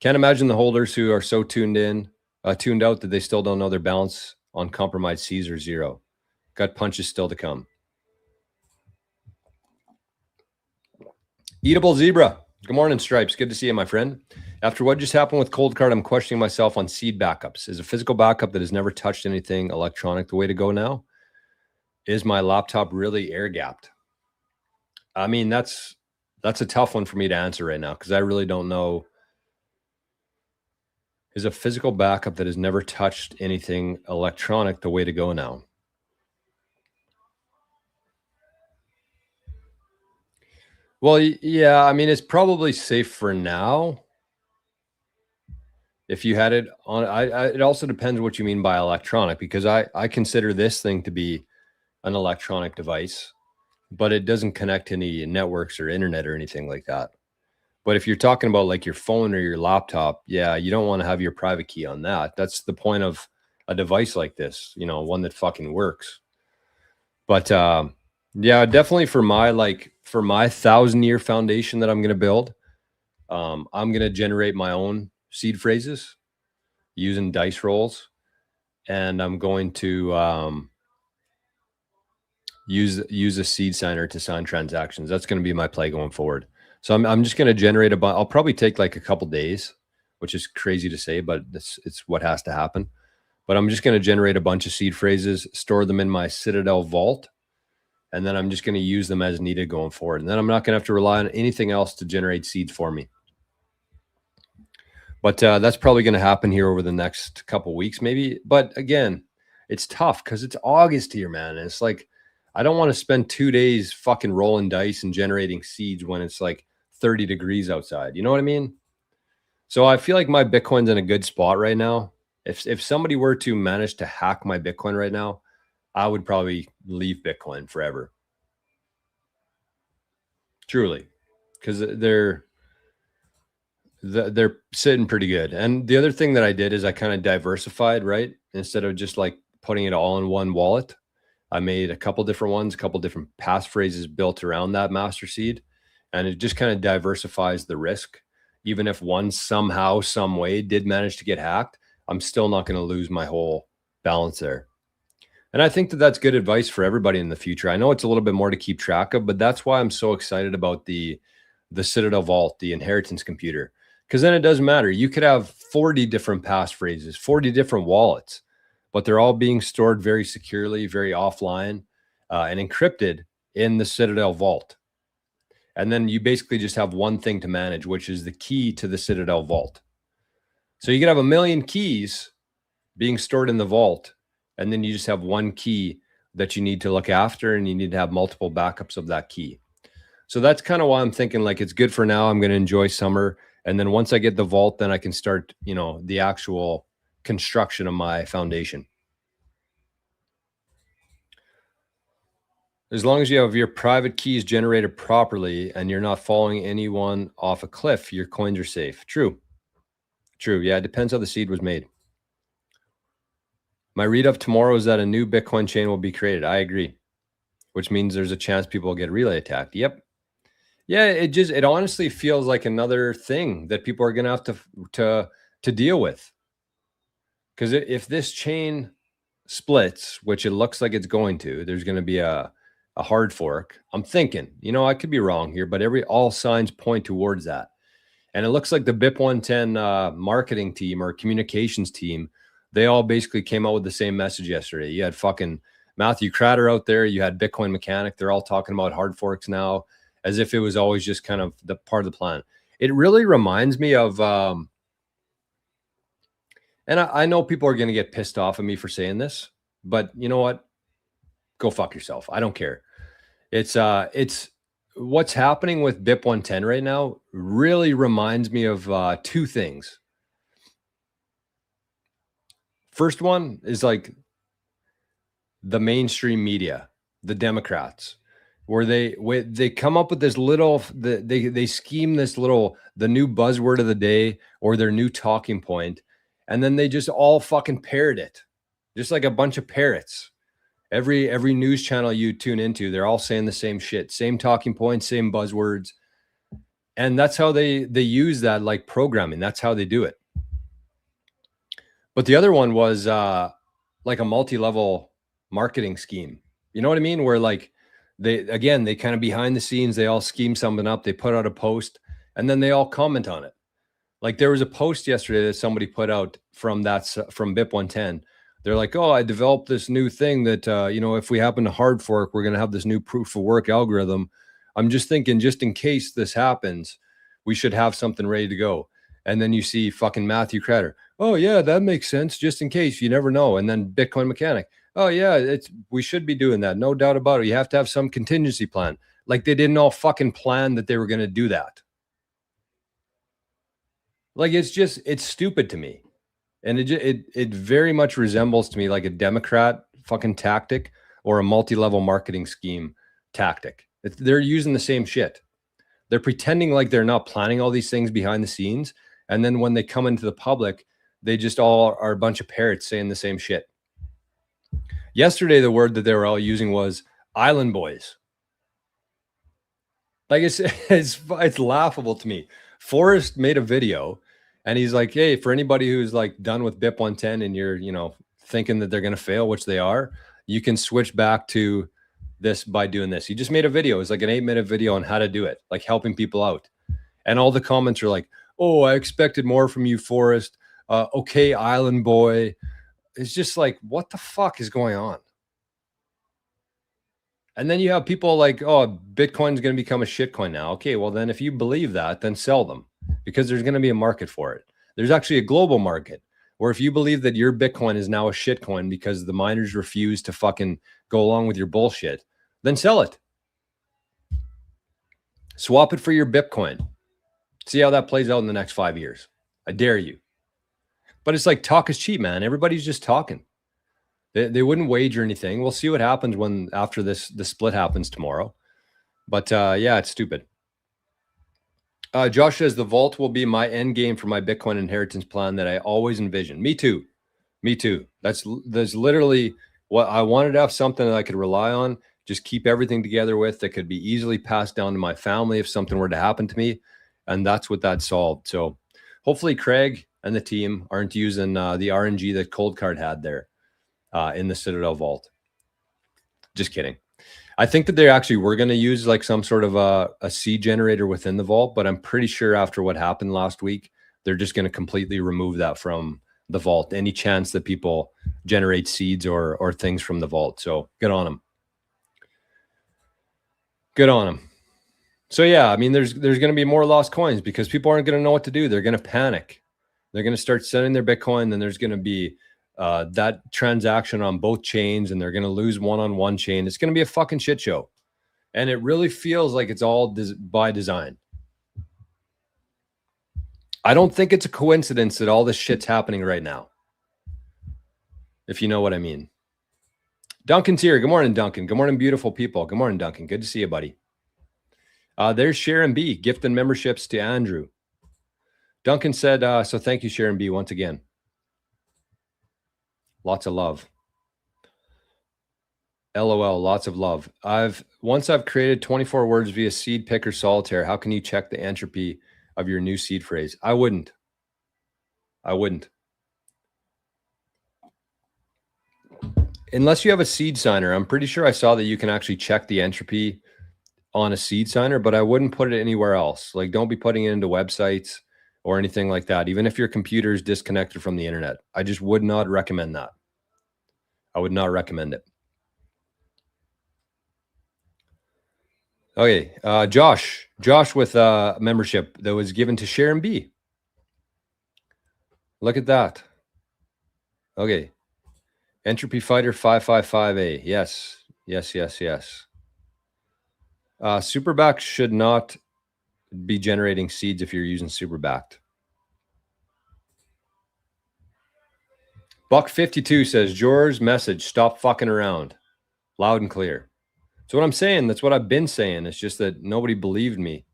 Can't imagine the holders who are so tuned out that they still don't know their balance on compromised C's or zero. Gut punches still to come. Eatable Zebra. Good morning, Stripes. Good to see you, my friend. After what just happened with Cold Card, I'm questioning myself on seed backups. Is a physical backup that has never touched anything electronic the way to go now? Is my laptop really air gapped? I mean, that's a tough one for me to answer right now because I really don't know. Is a physical backup that has never touched anything electronic the way to go now? Well, yeah, I mean, it's probably safe for now. If you had it on, it also depends what you mean by electronic, because I consider this thing to be an electronic device, but it doesn't connect to any networks or internet or anything like that. But if you're talking about like your phone or your laptop, yeah, you don't want to have your private key on that. That's the point of a device like this, one that fucking works. But yeah, definitely for my 1,000-year foundation that I'm going to build, I'm going to generate my own seed phrases using dice rolls, and I'm going to use a seed signer to sign transactions. That's going to be my play going forward. So I'm just going to generate I'll probably take like a couple days, which is crazy to say, but it's what has to happen. But I'm just going to generate a bunch of seed phrases, store them in my Citadel vault, and then I'm just going to use them as needed going forward. And then I'm not going to have to rely on anything else to generate seeds for me. But that's probably going to happen here over the next couple weeks, maybe. But again, it's tough because it's August here, man. And it's like, I don't want to spend 2 days fucking rolling dice and generating seeds when it's like 30 degrees outside. You know what I mean? So I feel like my Bitcoin's in a good spot right now. If somebody were to manage to hack my Bitcoin right now, I would probably leave Bitcoin forever. truly, because they're sitting pretty good. And the other thing that I did is I kind of diversified, right? Instead of just like putting it all in one wallet, I made a couple different ones, a couple different passphrases built around that master seed. And it just kind of diversifies the risk. Even if one somehow, some way did manage to get hacked, I'm still not going to lose my whole balance there. And I think that that's good advice for everybody in the future. I know it's a little bit more to keep track of, but that's why I'm so excited about the Citadel Vault, the inheritance computer, because then it doesn't matter. You could have 40 different passphrases, 40 different wallets, but they're all being stored very securely, very offline, and encrypted in the Citadel Vault. And then you basically just have one thing to manage, which is the key to the Citadel Vault. So you could have a million keys being stored in the vault, and then you just have one key that you need to look after, and you need to have multiple backups of that key. So that's kind of why I'm thinking like it's good for now. I'm going to enjoy summer. And then once I get the vault, then I can start, the actual construction of my foundation. As long as you have your private keys generated properly and you're not following anyone off a cliff, your coins are safe. True. Yeah, it depends how the seed was made. My read of tomorrow is that a new Bitcoin chain will be created. I agree, which means there's a chance people will get relay attacked. Yep. Yeah, it honestly feels like another thing that people are going to have to deal with. Because if this chain splits, which it looks like it's going to, there's going to be a hard fork. I'm thinking, I could be wrong here, but all signs point towards that. And it looks like the BIP 110 marketing team or communications team, they all basically came out with the same message yesterday. You had fucking Matthew Crater out there. You had Bitcoin Mechanic. They're all talking about hard forks now, as if it was always just kind of the part of the plan. It really reminds me of, and I know people are going to get pissed off at me for saying this, but you know what? Go fuck yourself. I don't care. It's what's happening with BIP 110 right now really reminds me of two things. First one is like the mainstream media, the Democrats, where they come up with this little, they scheme this little, the new buzzword of the day or their new talking point, and then they just all fucking parrot it, just like a bunch of parrots. Every news channel you tune into, they're all saying the same shit, same talking points, same buzzwords. And that's how they use that like programming. That's how they do it. But the other one was like a multi-level marketing scheme. You know what I mean? Where like they kind of behind the scenes, they all scheme something up. They put out a post and then they all comment on it. Like there was a post yesterday that somebody put out from BIP 110. They're like, oh, I developed this new thing that, if we happen to hard fork, we're going to have this new proof of work algorithm. I'm just thinking, just in case this happens, we should have something ready to go. And then you see fucking Matthew Crater. Oh, yeah, that makes sense. Just in case, you never know. And then Bitcoin Mechanic. Oh, yeah, we should be doing that. No doubt about it. You have to have some contingency plan. Like they didn't all fucking plan that they were going to do that. Like it's stupid to me. And it very much resembles to me like a Democrat fucking tactic or a multi-level marketing scheme tactic. They're using the same shit. They're pretending like they're not planning all these things behind the scenes. And then when they come into the public, they just all are a bunch of parrots saying the same shit. Yesterday, the word that they were all using was island boys. Like it's laughable to me. Forrest made a video and he's like, hey, for anybody who's like done with BIP 110 and you're, thinking that they're going to fail, which they are, you can switch back to this by doing this. He just made a video. It's like an 8-minute video on how to do it, like helping people out. And all the comments are like, oh, I expected more from you, Forrest. Okay, island boy. It's just like, what the fuck is going on? And then you have people like, oh, Bitcoin's going to become a shitcoin now. Okay, well then if you believe that, then sell them because there's going to be a market for it. There's actually a global market where if you believe that your Bitcoin is now a shitcoin because the miners refuse to fucking go along with your bullshit, then sell it. Swap it for your Bitcoin. See how that plays out in the next 5 years. I dare you. But it's like talk is cheap, man. Everybody's just talking. They wouldn't wager anything. We'll see what happens after the split happens tomorrow. But yeah, it's stupid. Josh says the vault will be my end game for my Bitcoin inheritance plan that I always envisioned. Me too. Me too. That's literally what I wanted, to have something that I could rely on, just keep everything together with, that could be easily passed down to my family if something were to happen to me. And that's what that solved. So hopefully Craig and the team aren't using the RNG that Cold Card had there in the Citadel vault. Just kidding. I think that they actually were going to use like some sort of a seed generator within the vault, but I'm pretty sure after what happened last week, they're just going to completely remove that from the vault. Any chance that people generate seeds or things from the vault. So good on them. Good on them. So yeah, I mean, there's going to be more lost coins because people aren't going to know what to do. They're going to panic. They're going to start sending their Bitcoin. Then there's going to be that transaction on both chains, and they're going to lose one on one chain. It's going to be a fucking shit show. And it really feels like it's all by design. I don't think it's a coincidence that all this shit's happening right now, if you know what I mean. Duncan's here. Good morning, Duncan. Good morning, beautiful people. Good morning, Duncan. Good to see you, buddy. There's Sharon B. gifting memberships to Andrew. Duncan said, so thank you, Sharon B. once again. Lots of love. LOL, lots of love. Once I've created 24 words via seed picker solitaire, how can you check the entropy of your new seed phrase? I wouldn't. Unless you have a seed signer. I'm pretty sure I saw that you can actually check the entropy on a seed signer, but I wouldn't put it anywhere else. Like, don't be putting it into websites or anything like that. Even if your computer is disconnected from the internet, I just would not recommend that. I would not recommend it. Okay, Josh with a membership that was given to Sharon B. Look at that. Okay, Entropy Fighter 555A. Yes. Superback should not be generating seeds if you're using Superbacked. Buck 52 says, George's message, stop fucking around. Loud and clear. That's what I'm saying. That's what I've been saying. It's just that nobody believed me.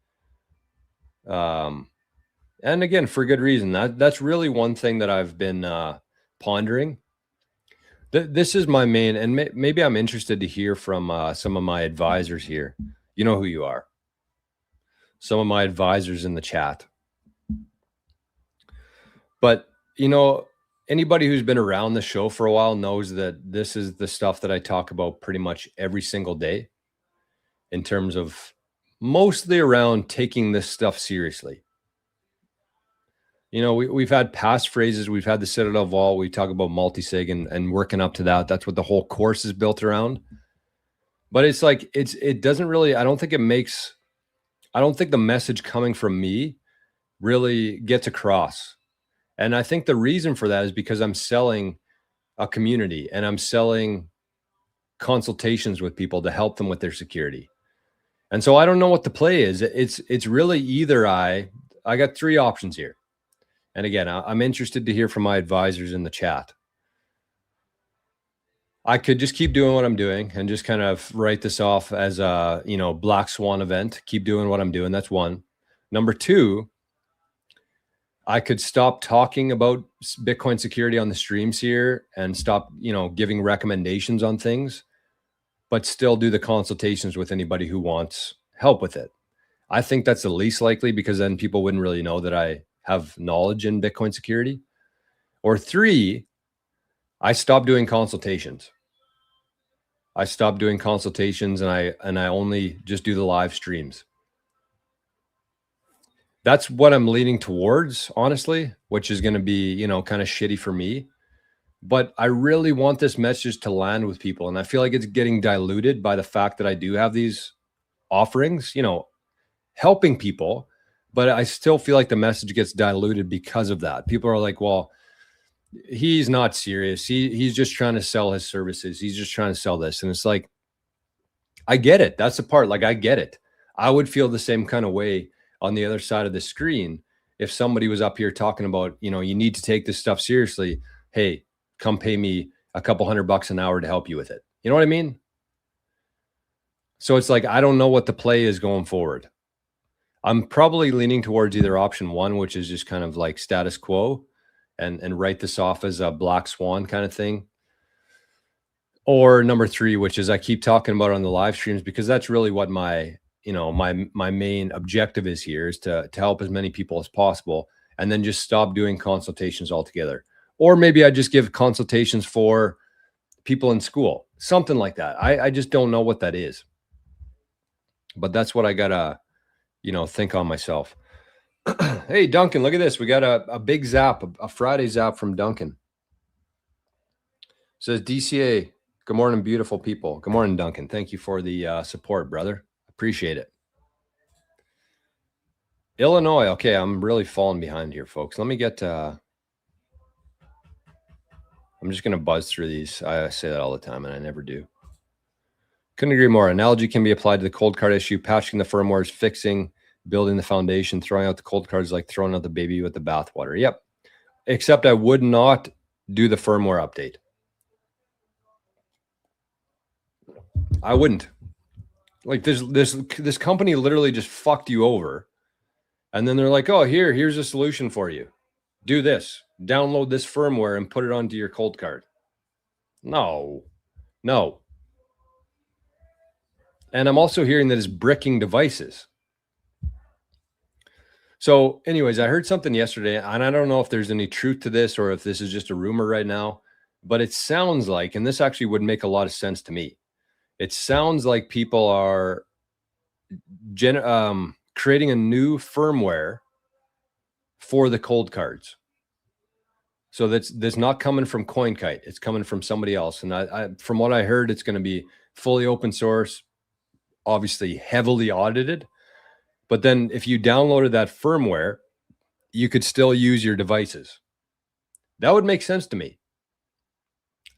And again, for good reason. That's really one thing that I've been pondering. This is my main, and maybe I'm interested to hear from some of my advisors here. You know who you are. Some of my advisors in the chat. But, you know, anybody who's been around the show for a while knows that this is the stuff that I talk about pretty much every single day in terms of mostly around taking this stuff seriously. You know, we've had past phrases. We've had the Citadel Vault. We talk about multi-sig and working up to that. That's what the whole course is built around. But it's like, it doesn't really, I don't think the message coming from me really gets across. And I think the reason for that is because I'm selling a community and I'm selling consultations with people to help them with their security. And so I don't know what the play is. It's really either I got three options here. And again, I'm interested to hear from my advisors in the chat. I could just keep doing what I'm doing and just kind of write this off as a, black swan event. Keep doing what I'm doing. That's one. Number two, I could stop talking about Bitcoin security on the streams here and stop, giving recommendations on things, but still do the consultations with anybody who wants help with it. I think that's the least likely because then people wouldn't really know that I have knowledge in Bitcoin security. Or three, I stopped doing consultations. I stopped doing consultations and I only just do the live streams. That's what I'm leaning towards, honestly, which is going to be, kind of shitty for me. But I really want this message to land with people. And I feel like it's getting diluted by the fact that I do have these offerings, helping people. But I still feel like the message gets diluted because of that. People are like, well, he's not serious. He's just trying to sell his services. He's just trying to sell this. And it's like, I get it. That's the part. Like, I get it. I would feel the same kind of way on the other side of the screen if somebody was up here talking about, you need to take this stuff seriously. Hey, come pay me a couple $100 an hour to help you with it. You know what I mean? So it's like, I don't know what the play is going forward. I'm probably leaning towards either option one, which is just kind of like status quo and write this off as a black swan kind of thing. Or number three, which is I keep talking about on the live streams, because that's really what my main objective is here, is to help as many people as possible, and then just stop doing consultations altogether. Or maybe I just give consultations for people in school, something like that. I just don't know what that is, but that's what I gotta, think on myself. Hey, Duncan, look at this. We got a big zap, a Friday zap from Duncan. Says DCA, good morning, beautiful people. Good morning, Duncan. Thank you for the support, brother. Appreciate it. Illinois. Okay, I'm really falling behind here, folks. Let me get I'm just going to buzz through these. I say that all the time, and I never do. Couldn't agree more. Analogy can be applied to the cold card issue. Patching the firmware is fixing, building the foundation. Throwing out the cold cards like throwing out the baby with the bathwater. Yep. Except I would not do the firmware update. I wouldn't. Like this company literally just fucked you over. And then they're like, oh, here's a solution for you. Do this. Download this firmware and put it onto your cold card. No. And I'm also hearing that it's bricking devices. So anyways, I heard something yesterday, and I don't know if there's any truth to this or if this is just a rumor right now, but it sounds like, and this actually would make a lot of sense to me, it sounds like people are creating a new firmware for the cold cards. So that's not coming from CoinKite. It's coming from somebody else. And I from what I heard, it's going to be fully open source, obviously heavily audited. But then if you downloaded that firmware, you could still use your devices. That would make sense to me.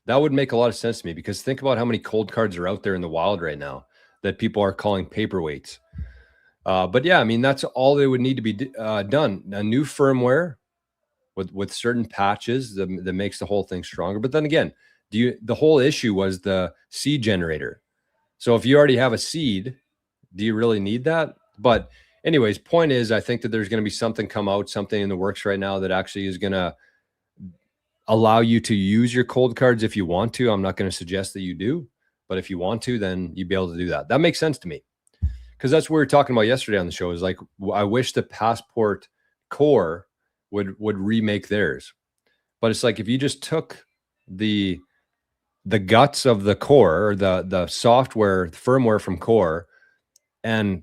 That would make a lot of sense to me, because think about how many cold cards are out there in the wild right now that people are calling paperweights. But yeah, I mean, that's all they would need to be done. A new firmware with certain patches that makes the whole thing stronger. But then again, the whole issue was the seed generator. So if you already have a seed, do you really need that? But anyways, point is, I think that there's going to be something in the works right now that actually is going to allow you to use your cold cards if you want to. I'm not going to suggest that you do, but if you want to, then you'd be able to do that. That makes sense to me, because that's what we were talking about yesterday on the show. Is like, I wish the Passport Core would remake theirs, but it's like, if you just took the guts of the Core, or the software, the firmware from Core, and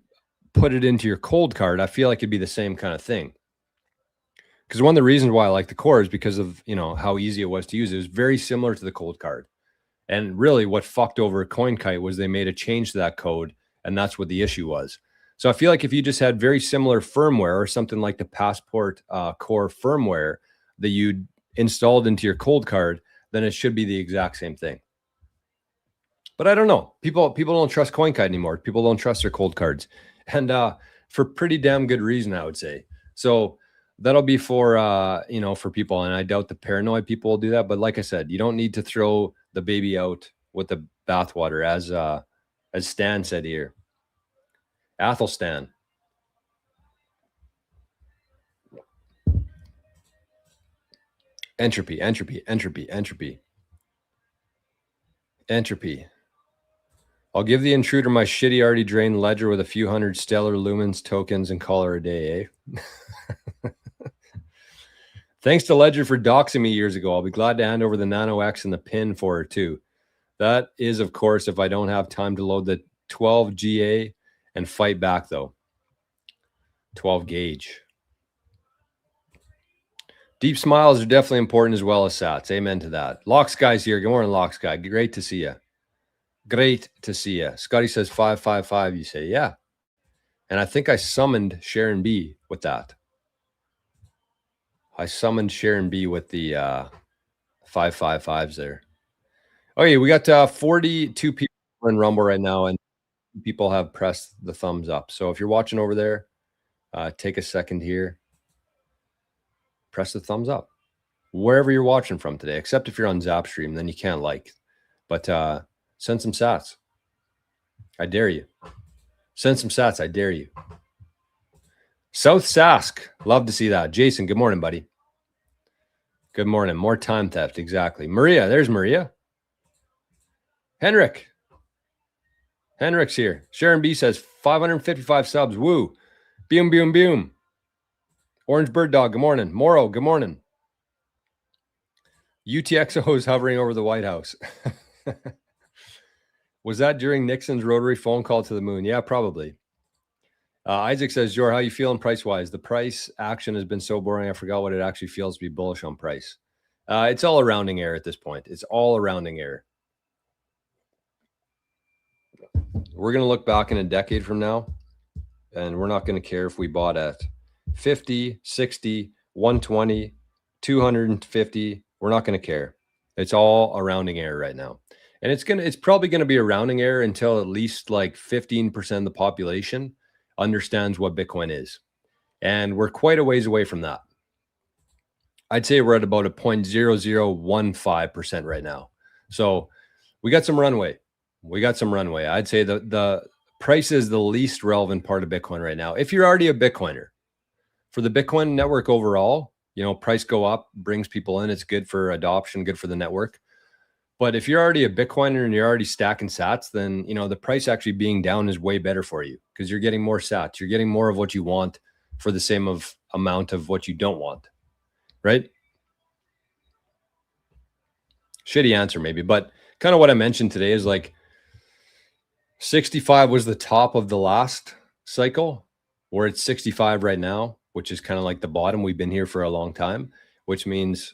put it into your cold card, I feel like it'd be the same kind of thing. Because one of the reasons why I like the Core is because of, how easy it was to use. It was very similar to the cold card. And really what fucked over CoinKite was they made a change to that code, and that's what the issue was. So I feel like if you just had very similar firmware, or something like the Passport Core firmware that you installed into your cold card, then it should be the exact same thing. But I don't know. People don't trust CoinKite anymore. People don't trust their cold cards. And for pretty damn good reason, I would say. So that'll be for for people, and I doubt the paranoid people will do that. But like I said, you don't need to throw the baby out with the bathwater, as Stan said here. Athelstan. Entropy. I'll give the intruder my shitty already drained ledger with a few hundred stellar lumens tokens and call her a day, eh? Thanks to Ledger for doxing me years ago. I'll be glad to hand over the Nano X and the pin for her too. That is, of course, if I don't have time to load the 12 GA and fight back, though. 12 gauge. Deep smiles are definitely important as well as sats. Amen to that. Lox Guy's here. Good morning, Lox Guy. Great to see you. Great to see you. Scotty says 555. You say, yeah. And I think I summoned Sharon B with that. I summoned Sharon B with the 555s there. Okay, we got 42 people in Rumble right now, and people have pressed the thumbs up. So if you're watching over there, take a second here. Press the thumbs up. Wherever you're watching from today, except if you're on Zapstream, then you can't like. But send some sats. I dare you. Send some sats. I dare you. South Sask. Love to see that. Jason, good morning, buddy. Good morning. More time theft. Exactly. Maria. There's Maria. Henrik's here. Sharon B says 555 subs. Woo. Boom, boom, boom. Orange Bird Dog. Good morning. Moro. Good morning. UTXO is hovering over the White House. Was that during Nixon's rotary phone call to the moon? Yeah, probably. Isaac says, Jor, how you feeling price-wise? The price action has been so boring, I forgot what it actually feels to be bullish on price. It's all a rounding error at this point. It's all a rounding error. We're going to look back in a decade from now, and we're not going to care if we bought at 50, 60, 120, 250. We're not going to care. It's all a rounding error right now. And it's probably going to be a rounding error until at least like 15% of the population understands what Bitcoin is. And we're quite a ways away from that. I'd say we're at about a 0.0015% right now. So we got some runway. I'd say the price is the least relevant part of Bitcoin right now. If you're already a Bitcoiner, for the Bitcoin network overall, price go up, brings people in. It's good for adoption, good for the network. But if you're already a Bitcoiner and you're already stacking sats, then, the price actually being down is way better for you because you're getting more sats. You're getting more of what you want for the same amount of what you don't want, right? Shitty answer maybe, but kind of what I mentioned today is like 65 was the top of the last cycle. We're at 65 right now, which is kind of like the bottom. We've been here for a long time, which means,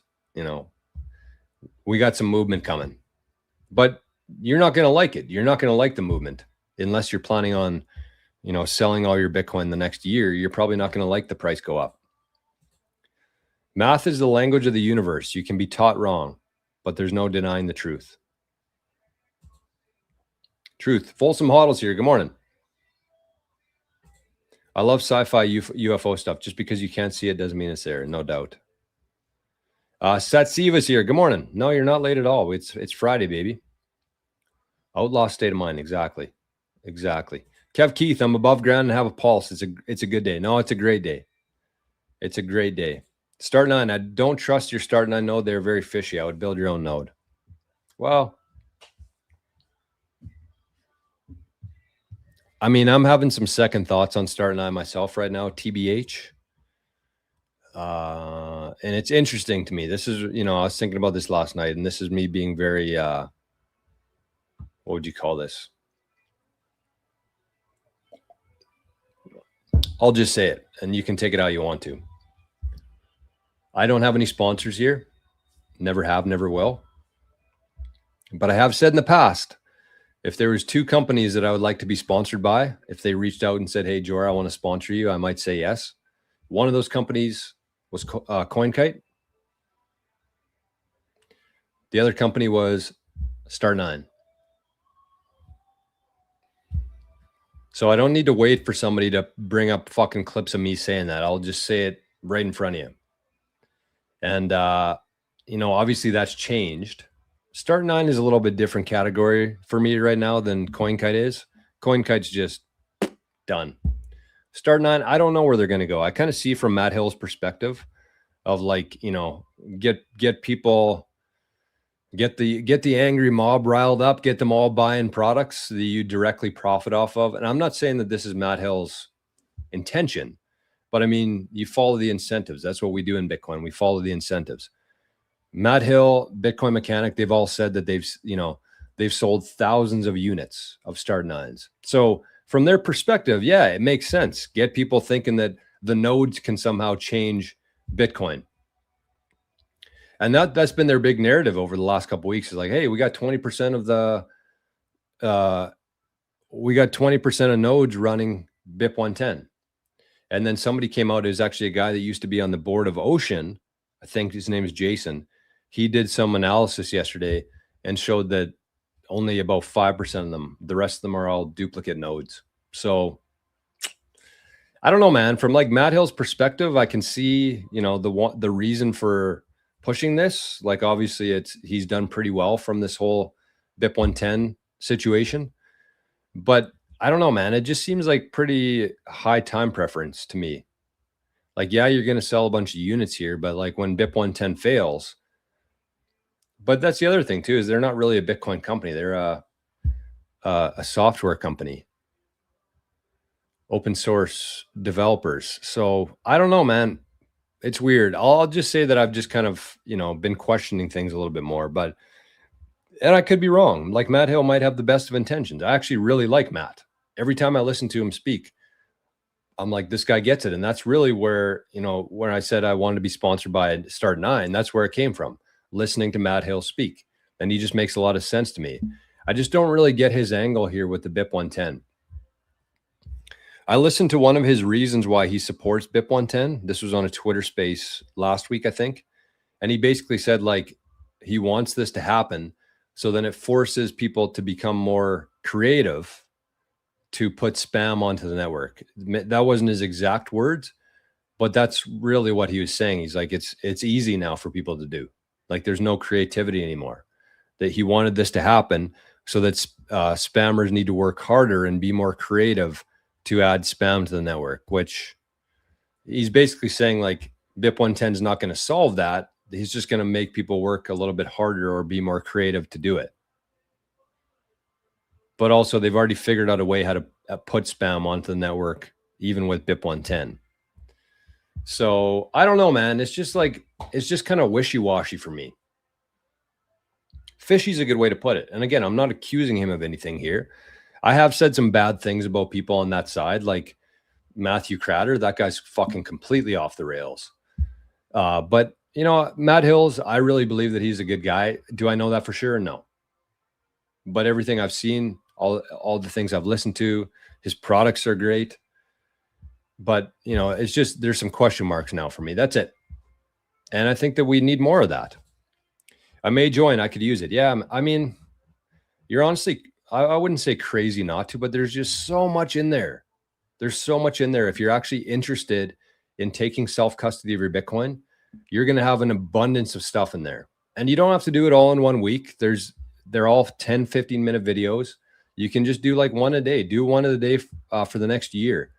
we got some movement coming, but you're not going to like it. You're not going to like the movement unless you're planning on, selling all your Bitcoin the next year. You're probably not going to like the price go up. Math is the language of the universe. You can be taught wrong, but there's no denying the truth. Truth. Folsom Hoddles here. Good morning. I love sci-fi UFO stuff. Just because you can't see it doesn't mean it's there. No doubt. Satsiva's here. Good morning. No, you're not late at all. It's Friday, baby. Outlaw state of mind. Exactly. Kev Keith, I'm above ground and have a pulse. It's a good day. No, it's a great day. It's a great day. Start 9. I don't trust your Start 9 node. They're very fishy. I would build your own node. Well, I mean, I'm having some second thoughts on Start 9 myself right now, TBH. And it's interesting to me. This is, I was thinking about this last night, and this is me being very, what would you call this? I'll just say it, and you can take it how you want to. I don't have any sponsors here. Never have, never will. But I have said in the past, if there was 2 companies that I would like to be sponsored by, if they reached out and said, hey, Jor, I want to sponsor you, I might say yes. One of those companies was CoinKite. The other company was Start 9. So I don't need to wait for somebody to bring up fucking clips of me saying that. I'll just say it right in front of you. And, obviously that's changed. Start 9 is a little bit different category for me right now than CoinKite is. CoinKite's just done. Start 9, I don't know where they're going to go. I kind of see from Matt Hill's perspective of like, get people, get the angry mob riled up, get them all buying products that you directly profit off of. And I'm not saying that this is Matt Hill's intention, but I mean, you follow the incentives. That's what we do in Bitcoin. We follow the incentives. Matt Hill, Bitcoin Mechanic, they've all said that they've sold thousands of units of Start 9s. So from their perspective, yeah, it makes sense. Get people thinking that the nodes can somehow change Bitcoin. And that's been their big narrative over the last couple of weeks is like, hey, we got 20% of nodes running BIP 110. And then somebody came out, is actually a guy that used to be on the board of Ocean. I think his name is Jason. He did some analysis yesterday and showed that only about 5% of them, the rest of them are all duplicate nodes. So I don't know, man. From like Matt Hill's perspective, I can see, the reason for pushing this. Like obviously he's done pretty well from this whole BIP 110 situation. But I don't know, man. It just seems like pretty high time preference to me. Like, yeah, you're going to sell a bunch of units here, but like when BIP 110 fails, but that's the other thing too, is they're not really a Bitcoin company. They're a software company, open source developers. So I don't know, man. It's weird. I'll just say that I've just kind of, been questioning things a little bit more, and I could be wrong. Like Matt Hill might have the best of intentions. I actually really like Matt. Every time I listen to him speak, I'm like, this guy gets it. And that's really where, when I said I wanted to be sponsored by Start 9, that's where it came from, listening to Matt Hill speak. And he just makes a lot of sense to me. I just don't really get his angle here with the BIP 110. I listened to one of his reasons why he supports BIP 110. This was on a Twitter space last week, I think. And he basically said, like, he wants this to happen. So then it forces people to become more creative to put spam onto the network. That wasn't his exact words, but that's really what he was saying. He's like, it's easy now for people to do. Like, there's no creativity anymore. That he wanted this to happen so that spammers need to work harder and be more creative to add spam to the network, which he's basically saying, like, BIP 110 is not going to solve that. He's just going to make people work a little bit harder or be more creative to do it. But also, they've already figured out a way how to put spam onto the network, even with BIP 110. So I don't know, man. It's just kind of wishy-washy for me. Fishy's a good way to put it. And again, I'm not accusing him of anything here. I have said some bad things about people on that side, like Matthew Cratter. That guy's fucking completely off the rails. But Matt Hills, I really believe that he's a good guy. Do I know that for sure? No. But everything I've seen, all the things I've listened to, his products are great. But, it's just, there's some question marks now for me. That's it. And I think that we need more of that. I may join. I could use it. Yeah. I mean, you're honestly, I wouldn't say crazy not to, but there's just so much in there. There's so much in there. If you're actually interested in taking self-custody of your Bitcoin, you're going to have an abundance of stuff in there. And you don't have to do it all in 1 week. They're all 10, 15-minute videos. You can just do like one a day. Do one a day for the next year.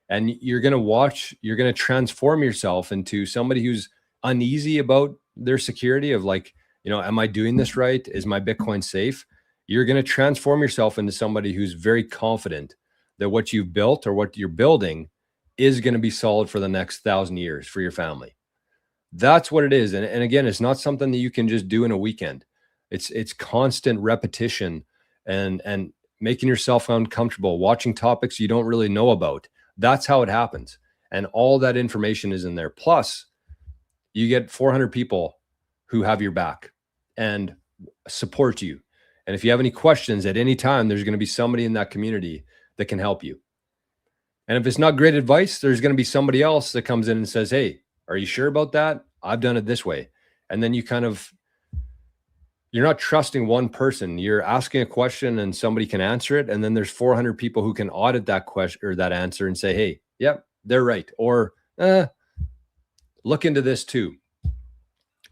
And you're going to transform yourself into somebody who's uneasy about their security of, like, am I doing this right? Is my Bitcoin safe? You're going to transform yourself into somebody who's very confident that what you've built or what you're building is going to be solid for the next 1,000 years for your family. That's what it is. And again, it's not something that you can just do in a weekend. It's constant repetition and making yourself uncomfortable, watching topics you don't really know about. That's how it happens. And all that information is in there. Plus, you get 400 people who have your back and support you. And if you have any questions at any time, there's going to be somebody in that community that can help you. And if it's not great advice, there's going to be somebody else that comes in and says, hey, are you sure about that? I've done it this way. And then you're not trusting one person. You're asking a question and somebody can answer it. And then there's 400 people who can audit that question or that answer and say, hey, yep, they're right. Or look into this too.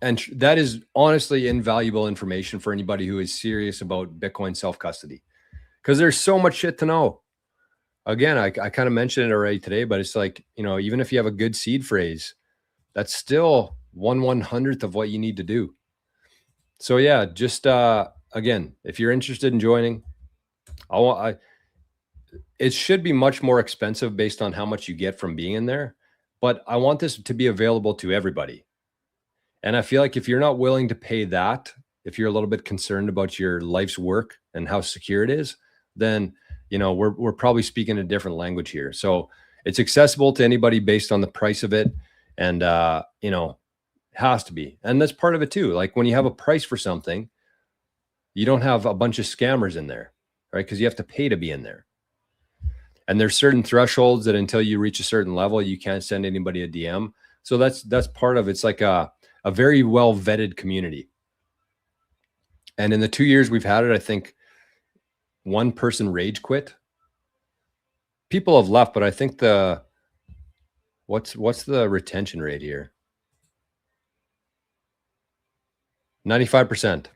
And that is honestly invaluable information for anybody who is serious about Bitcoin self-custody, because there's so much shit to know. Again, I kind of mentioned it already today, but it's like, even if you have a good seed phrase, that's still 1/100th of what you need to do. So yeah, just again, if you're interested in joining, it should be much more expensive based on how much you get from being in there, but I want this to be available to everybody. And I feel like if you're not willing to pay that, if you're a little bit concerned about your life's work and how secure it is, then we're probably speaking a different language here. So it's accessible to anybody based on the price of it, and has to be. And that's part of it too. Like, when you have a price for something, you don't have a bunch of scammers in there, right? Because you have to pay to be in there. And there's certain thresholds that until you reach a certain level, you can't send anybody a DM. So that's part of it. It's like a very well vetted community. And in the 2 years we've had it, I think one person rage quit. People have left, but I think what's the retention rate here? 95%.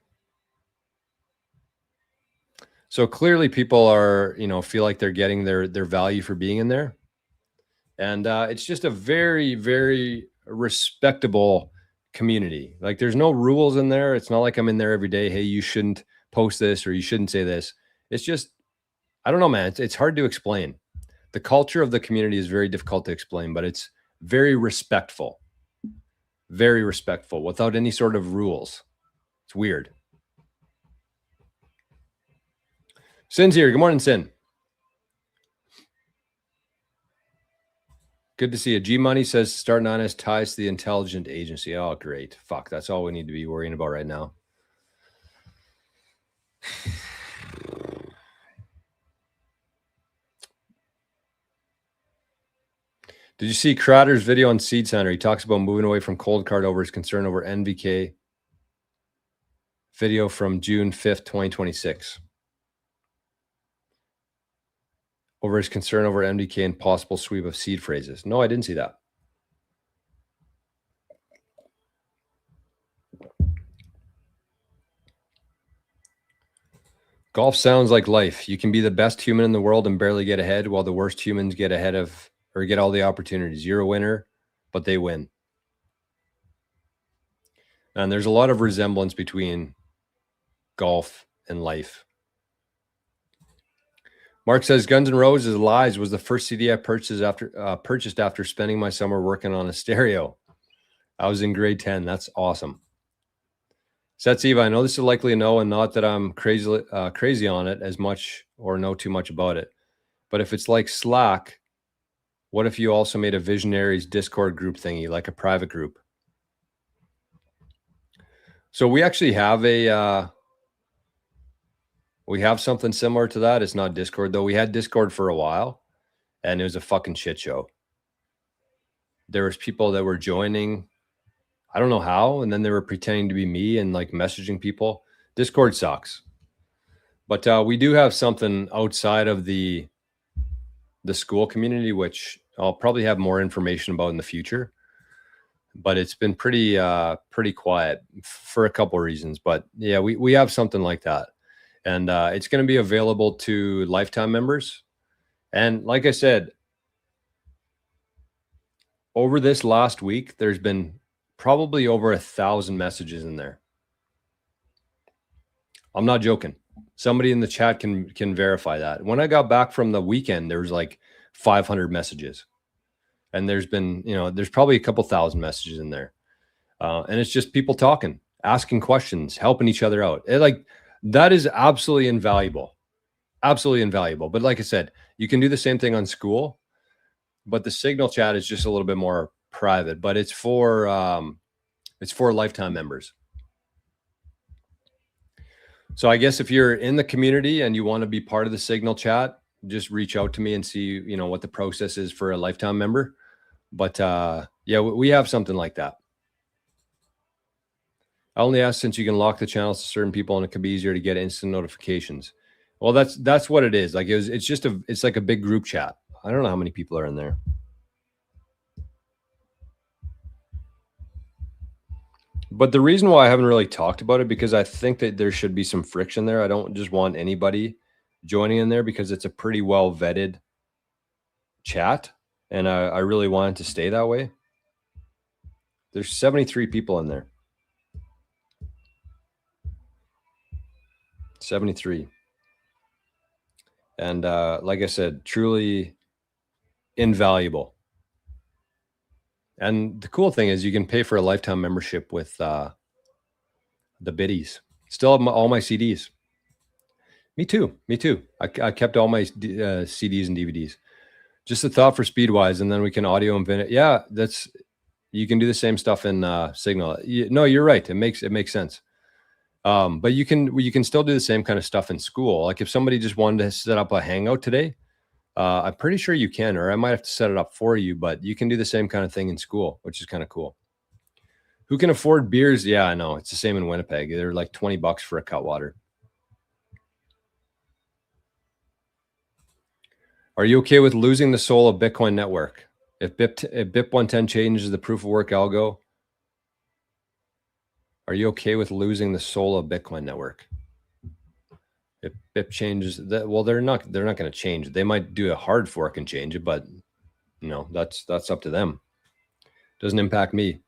So clearly people are, feel like they're getting their value for being in there. And it's just a very, very respectable community. Like there's no rules in there. It's not like I'm in there every day. Hey, you shouldn't post this or you shouldn't say this. It's just, I don't know, man. It's hard to explain. The culture of the community is very difficult to explain, but it's very respectful without any sort of rules. It's weird. Sin's here. Good morning, Sin. Good to see you. G Money says starting on us ties to the intelligent agency. Oh, great. Fuck. That's all we need to be worrying about right now. Did you see Crowder's video on Seed Center? He talks about moving away from cold card over his concern over NVK. Video from June 5th, 2026. Over his concern over NVK and possible sweep of seed phrases. No, I didn't see that. Golf sounds like life. You can be the best human in the world and barely get ahead, while the worst humans get ahead of or get all the opportunities. You're a winner, but they win. And there's a lot of resemblance between golf and life. Mark says Guns N' Roses Lies was the first CD I purchased after spending my summer working on a stereo. I was in grade 10. That's awesome. Setsiva, I know this is likely a no, and not that I'm crazy on it as much or know too much about it. But if it's like Slack, what if you also made a Visionaries Discord group thingy, like a private group? So we actually have we have something similar to that. It's not Discord, though. We had Discord for a while, and it was a fucking shit show. There was people that were joining, I don't know how, and then they were pretending to be me and like messaging people. Discord sucks. But we do have something outside of the school community, which I'll probably have more information about in the future. But it's been pretty quiet for a couple of reasons. But yeah, we have something like that. And it's going to be available to lifetime members. And like I said, over this last week, there's been probably over 1,000 messages in there. I'm not joking. Somebody in the chat can verify that. When I got back from the weekend, there was like 500 messages. And there's been, there's probably a couple thousand messages in there. And it's just people talking, asking questions, helping each other out. That is absolutely invaluable. Absolutely invaluable. But like I said, you can do the same thing on school, but the Signal chat is just a little bit more private, but it's for lifetime members. So I guess if you're in the community and you want to be part of the Signal chat, just reach out to me and see, what the process is for a lifetime member. But yeah, we have something like that. I only ask since you can lock the channels to certain people and it could be easier to get instant notifications. Well, that's what it is. Like it's like a big group chat. I don't know how many people are in there. But the reason why I haven't really talked about it, because I think that there should be some friction there. I don't just want anybody joining in there because it's a pretty well vetted chat. And I really want it to stay that way. There's 73 people in there. 73. And like I said, truly invaluable. And the cool thing is you can pay for a lifetime membership with the biddies. Still have all my CDs. Me too. I kept all my CDs and DVDs. Just a thought for Speedwise, and then we can audio and video. Yeah, you can do the same stuff in Signal. No, you're right. It makes sense. But you can still do the same kind of stuff in school. Like if somebody just wanted to set up a Hangout today, I'm pretty sure you can, or I might have to set it up for you, but you can do the same kind of thing in school, which is kind of cool. Who can afford beers? Yeah, I know. It's the same in Winnipeg. They're like $20 for a Cutwater. Are you okay with losing the soul of Bitcoin network? If BIP 110 changes the proof of work algo, are you okay with losing the soul of Bitcoin network? If BIP changes that, well, they're not going to change it. They might do a hard fork and change it, but that's up to them. Doesn't impact me.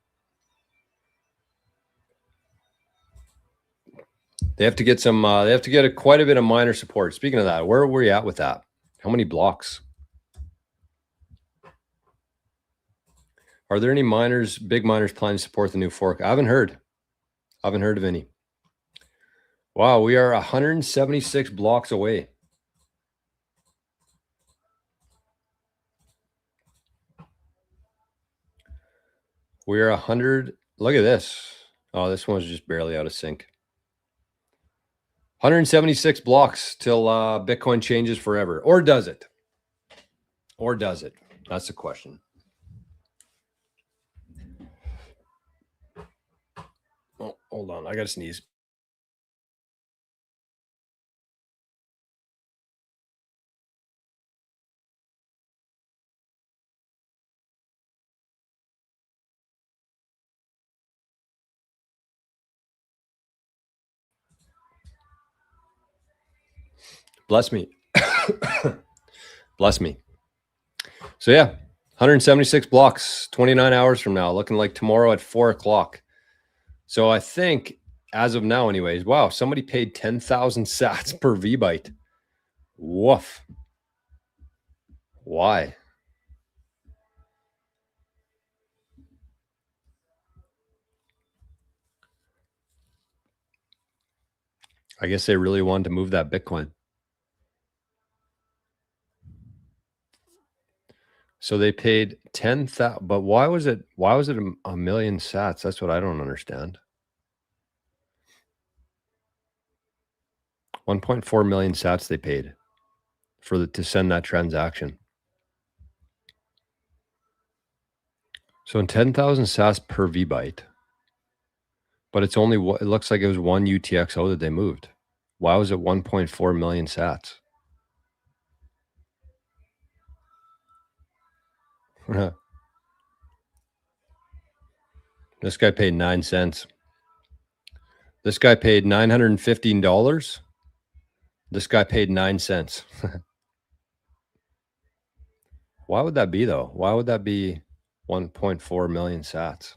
They have to get some. They have to get quite a bit of minor support. Speaking of that, where were you at with that? How many blocks? Are there any miners, big miners, planning to support the new fork? I haven't heard. I haven't heard of any. Wow, we are 176 blocks away. We are 100. Look at this. Oh, this one's just barely out of sync. 176 blocks till Bitcoin changes forever. Or does it? Or does it? That's the question. Oh, hold on. I got to sneeze. Bless me. Bless me. So yeah, 176 blocks, 29 hours from now, looking like tomorrow at 4 o'clock. So I think as of now anyways, wow, somebody paid 10,000 sats per V-byte. Woof. Why? I guess they really wanted to move that Bitcoin. So they paid 10,000, but why was it a million sats? That's what I don't understand. 1.4 million sats they paid to send that transaction. So 10,000 sats per V-byte, but it's only, it looks like it was one UTXO that they moved. Why was it 1.4 million sats? This guy paid 9 cents. This guy paid $915. This guy paid 9 cents. Why would that be though? Why would that be 1.4 million sats?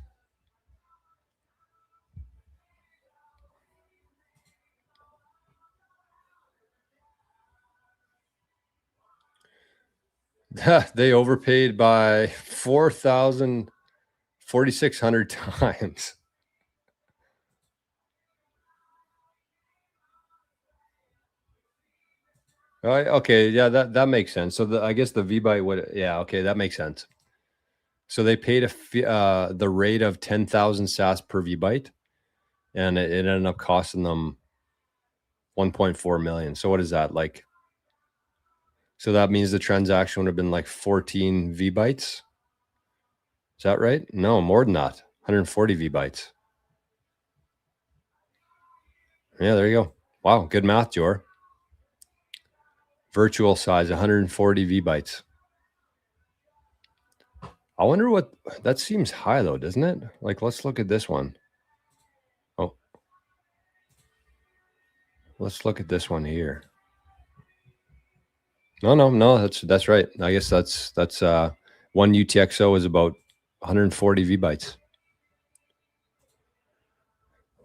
They overpaid by 4,600 times. Okay, yeah, that makes sense. So I guess the V-byte would, yeah, okay, that makes sense. So they paid the rate of 10,000 sats per V-byte, and it ended up costing them 1.4 million. So what is that like? So that means the transaction would have been like 14 V-bytes. Is that right? No, more than that. 140 V-bytes. Yeah, there you go. Wow, good math, Jor. Virtual size, 140 V-bytes. I wonder what, that seems high though, doesn't it? Like, let's look at this one. Oh, let's look at this one here. No, that's right. I guess that's one UTXO is about 140 V-bytes.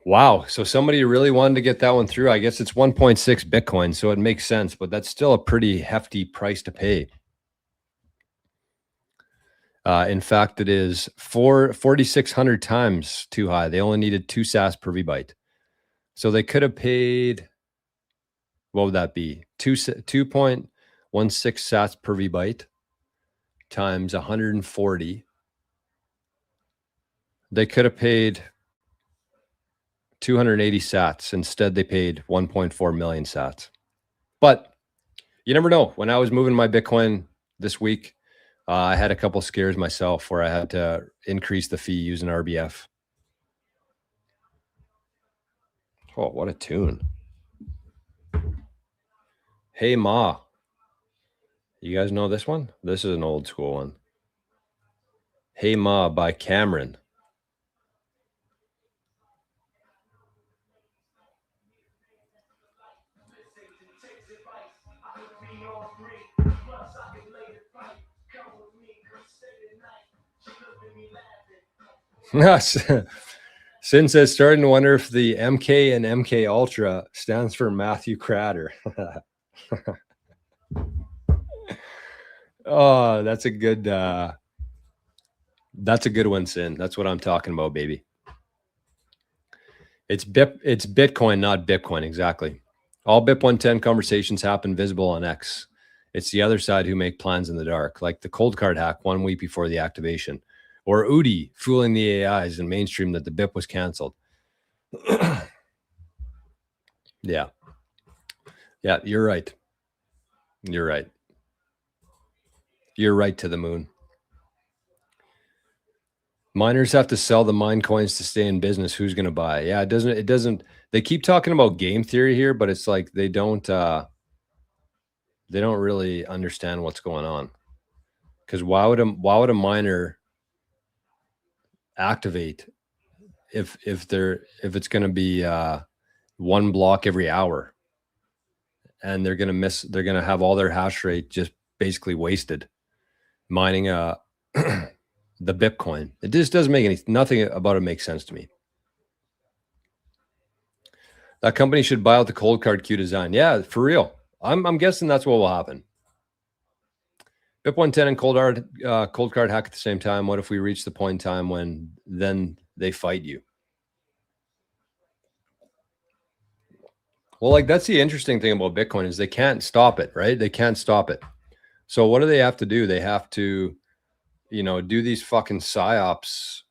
Wow. So somebody really wanted to get that one through. I guess it's 1.6 Bitcoin, so it makes sense, but that's still a pretty hefty price to pay. In fact, it is 4,600 times too high. They only needed 2 sats per V-byte. So they could have paid, what would that be? 2.16 sats per V-byte times 140. They could have paid 280 sats. Instead, they paid 1.4 million sats. But you never know. When I was moving my Bitcoin this week, I had a couple scares myself where I had to increase the fee using RBF. Oh, what a tune. Hey Ma. You guys know this one? This is an old school one. Hey Ma by Cameron. Sin says, starting to wonder if the MK and MK Ultra stands for Matthew Cratter. Oh, that's a good one, Sin. That's what I'm talking about, baby. It's Bitcoin, not Bitcoin. Exactly. All BIP 110 conversations happen visible on X. It's the other side who make plans in the dark, like the cold card hack 1 week before the activation, or Udi fooling the AIs in mainstream that the BIP was canceled. Yeah. Yeah, you're right. You're right. You're right to the moon. Miners have to sell the mine coins to stay in business. Who's going to buy? Yeah, it doesn't, they keep talking about game theory here, but it's like they don't really understand what's going on. Because why would a miner activate if it's going to be 1 block every hour, and they're going to have all their hash rate just basically wasted mining the Bitcoin. It just doesn't make nothing about it makes sense to me. That company should buy out the cold card queue design. Yeah, for real. I'm guessing that's what will happen. BIP 110 and cold card hack at the same time. What if we reach the point in time when then they fight you? Well, like, that's the interesting thing about Bitcoin is they can't stop it, right? They can't stop it. So what do they have to do? They have to, do these fucking psyops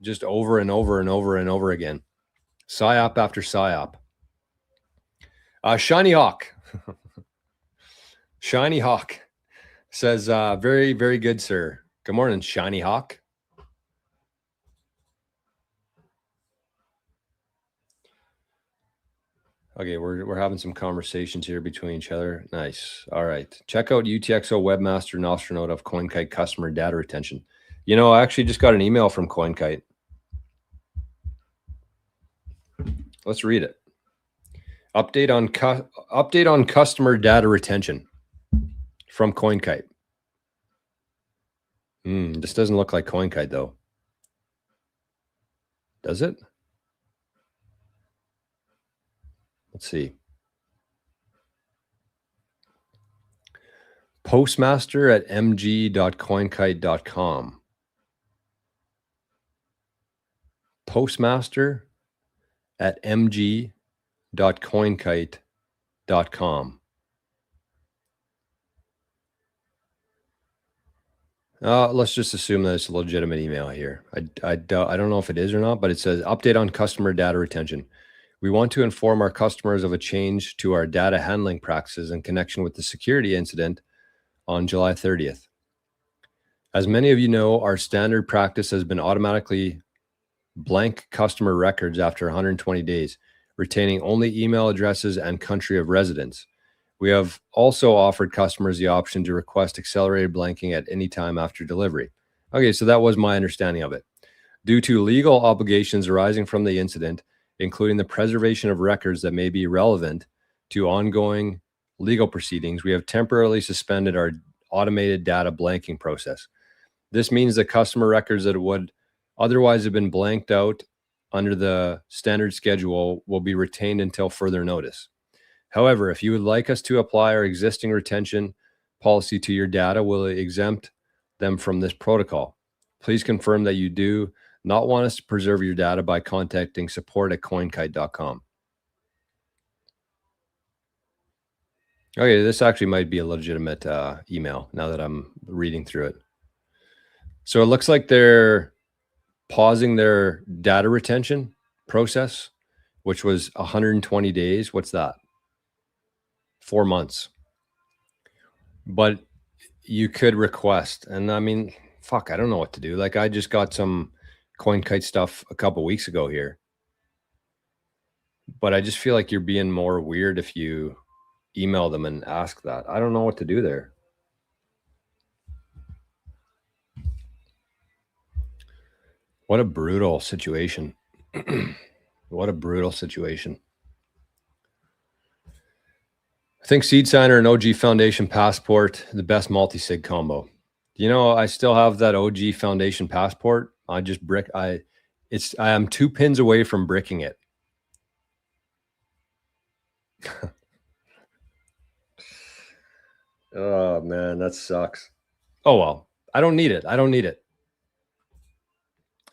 just over and over and over and over again. Psyop after psyop. Shiny Hawk. Shiny Hawk says, very, very good, sir. Good morning, Shiny Hawk. Okay, we're having some conversations here between each other. Nice. All right. Check out UTXO Webmaster Nostronote of CoinKite customer data retention. I actually just got an email from CoinKite. Let's read it. Update on customer data retention from CoinKite. This doesn't look like CoinKite though. Does it? Let's see. Postmaster at mg.coinkite.com. Postmaster at mg.coinkite.com. Let's just assume that it's a legitimate email here. I don't know if it is or not, but it says update on customer data retention. We want to inform our customers of a change to our data handling practices in connection with the security incident on July 30th. As many of you know, our standard practice has been automatically blank customer records after 120 days, retaining only email addresses and country of residence. We have also offered customers the option to request accelerated blanking at any time after delivery. Okay, so that was my understanding of it. Due to legal obligations arising from the incident, including the preservation of records that may be relevant to ongoing legal proceedings, we have temporarily suspended our automated data blanking process. This means that customer records that would otherwise have been blanked out under the standard schedule will be retained until further notice. However, if you would like us to apply our existing retention policy to your data, we'll exempt them from this protocol. Please confirm that you do not want us to preserve your data by contacting support@coinkite.com. Okay, this actually might be a legitimate email now that I'm reading through it. So it looks like they're pausing their data retention process, which was 120 days. What's that? 4 months. But you could request, and I mean, fuck, I don't know what to do. Like, I just got some CoinKite stuff a couple weeks ago here, but I just feel like you're being more weird if you email them and ask that. I don't know what to do there. What a brutal situation. What a brutal situation. I think Seed Signer and OG Foundation Passport, the best multi-sig combo. I still have that OG Foundation Passport. I I am 2 pins away from bricking it. Oh man, that sucks. Oh well, I don't need it. I don't need it.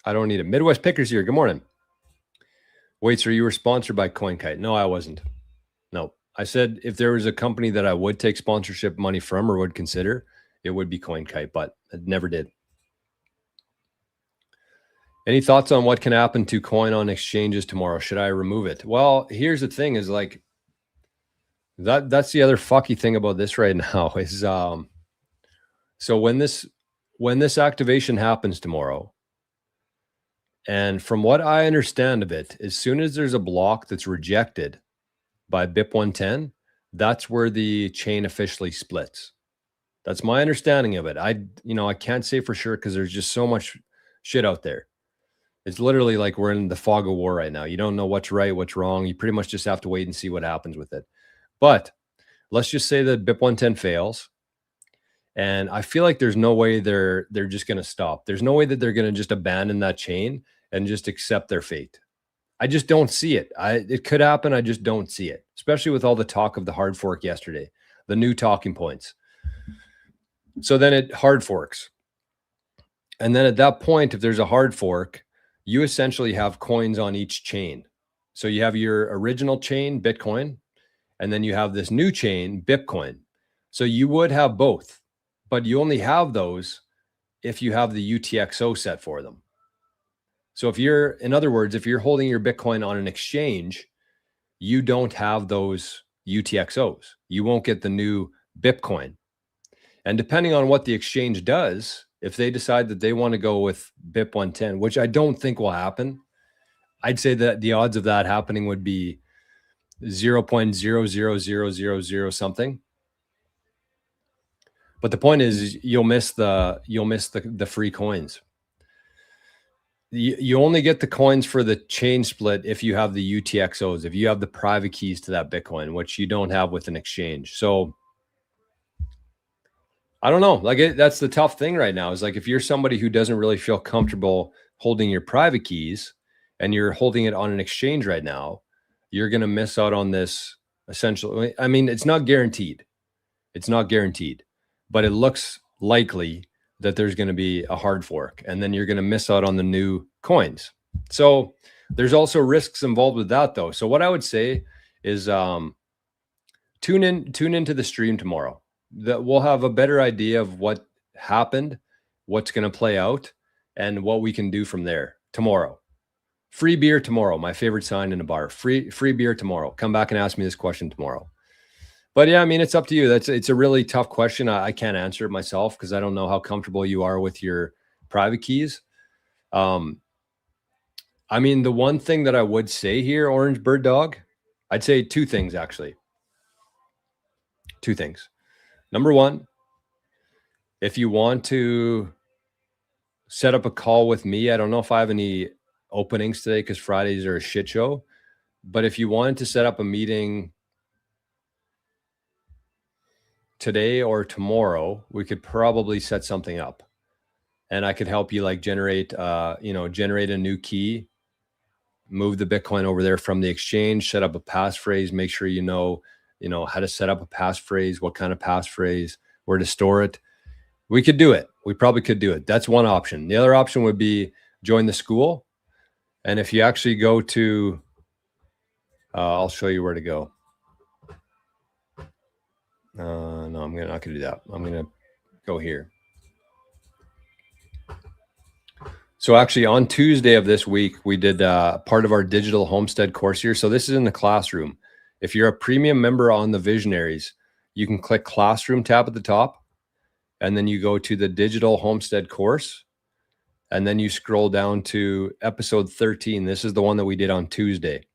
I don't need it. Midwest Pickers here. Good morning. Wait, sir, you were sponsored by CoinKite? No, I wasn't. No, I said if there was a company that I would take sponsorship money from or would consider, it would be CoinKite, but it never did. Any thoughts on what can happen to coin on exchanges tomorrow? Should I remove it? Well, here's the thing: is like that's the other fucky thing about this right now is so when this activation happens tomorrow, and from what I understand of it, as soon as there's a block that's rejected by BIP 110, that's where the chain officially splits. That's my understanding of it. I can't say for sure because there's just so much shit out there. It's literally like we're in the fog of war right now. You don't know what's right, what's wrong. You pretty much just have to wait and see what happens with it. But let's just say that BIP 110 fails. And I feel like there's no way they're just going to stop. There's no way that they're going to just abandon that chain and just accept their fate. I just don't see it. It could happen. I just don't see it, especially with all the talk of the hard fork yesterday, the new talking points. So then it hard forks. And then at that point, if there's a hard fork, you essentially have coins on each chain. So you have your original chain, Bitcoin, and then you have this new chain, Bitcoin. So you would have both, but you only have those if you have the UTXO set for them. So in other words, if you're holding your Bitcoin on an exchange, you don't have those UTXOs. You won't get the new Bitcoin. And depending on what the exchange does, if they decide that they want to go with BIP 110, which I don't think will happen, I'd say that the odds of that happening would be 0.00000 something. But the point is, you'll miss the free coins. You only get the coins for the chain split if you have the UTXOs, if you have the private keys to that Bitcoin, which you don't have with an exchange. So I don't know. Like that's the tough thing right now is like if you're somebody who doesn't really feel comfortable holding your private keys and you're holding it on an exchange right now, you're going to miss out on this essentially. I mean, it's not guaranteed. It's not guaranteed, but it looks likely that there's going to be a hard fork and then you're going to miss out on the new coins. So there's also risks involved with that though. So what I would say is tune into the stream tomorrow. That we'll have a better idea of what happened, what's going to play out, and what we can do from there tomorrow. Free beer tomorrow, my favorite sign in a bar. Free beer tomorrow. Come back and ask me this question tomorrow. But yeah, I mean, it's up to you. It's a really tough question. I can't answer it myself because I don't know how comfortable you are with your private keys. I mean, the one thing that I would say here, Orange Bird Dog, I'd say two things actually. Two things. Number one, if you want to set up a call with me, I don't know if I have any openings today because Fridays are a shit show. But if you wanted to set up a meeting today or tomorrow, we could probably set something up. And I could help you like generate a new key, move the Bitcoin over there from the exchange, set up a passphrase, make sure you know how to set up a passphrase, what kind of passphrase, where to store it. We could do it. We probably could do it. That's one option. The other option would be join the school. And if you actually go to, I'll show you where to go. No, I'm not going to do that. I'm going to go here. So actually on Tuesday of this week, we did part of our digital homestead course here. So this is in the classroom. If you're a premium member on the Visionaries, you can click Classroom tab at the top, and then you go to the digital homestead course, and then you scroll down to episode 13. This is the one that we did on Tuesday.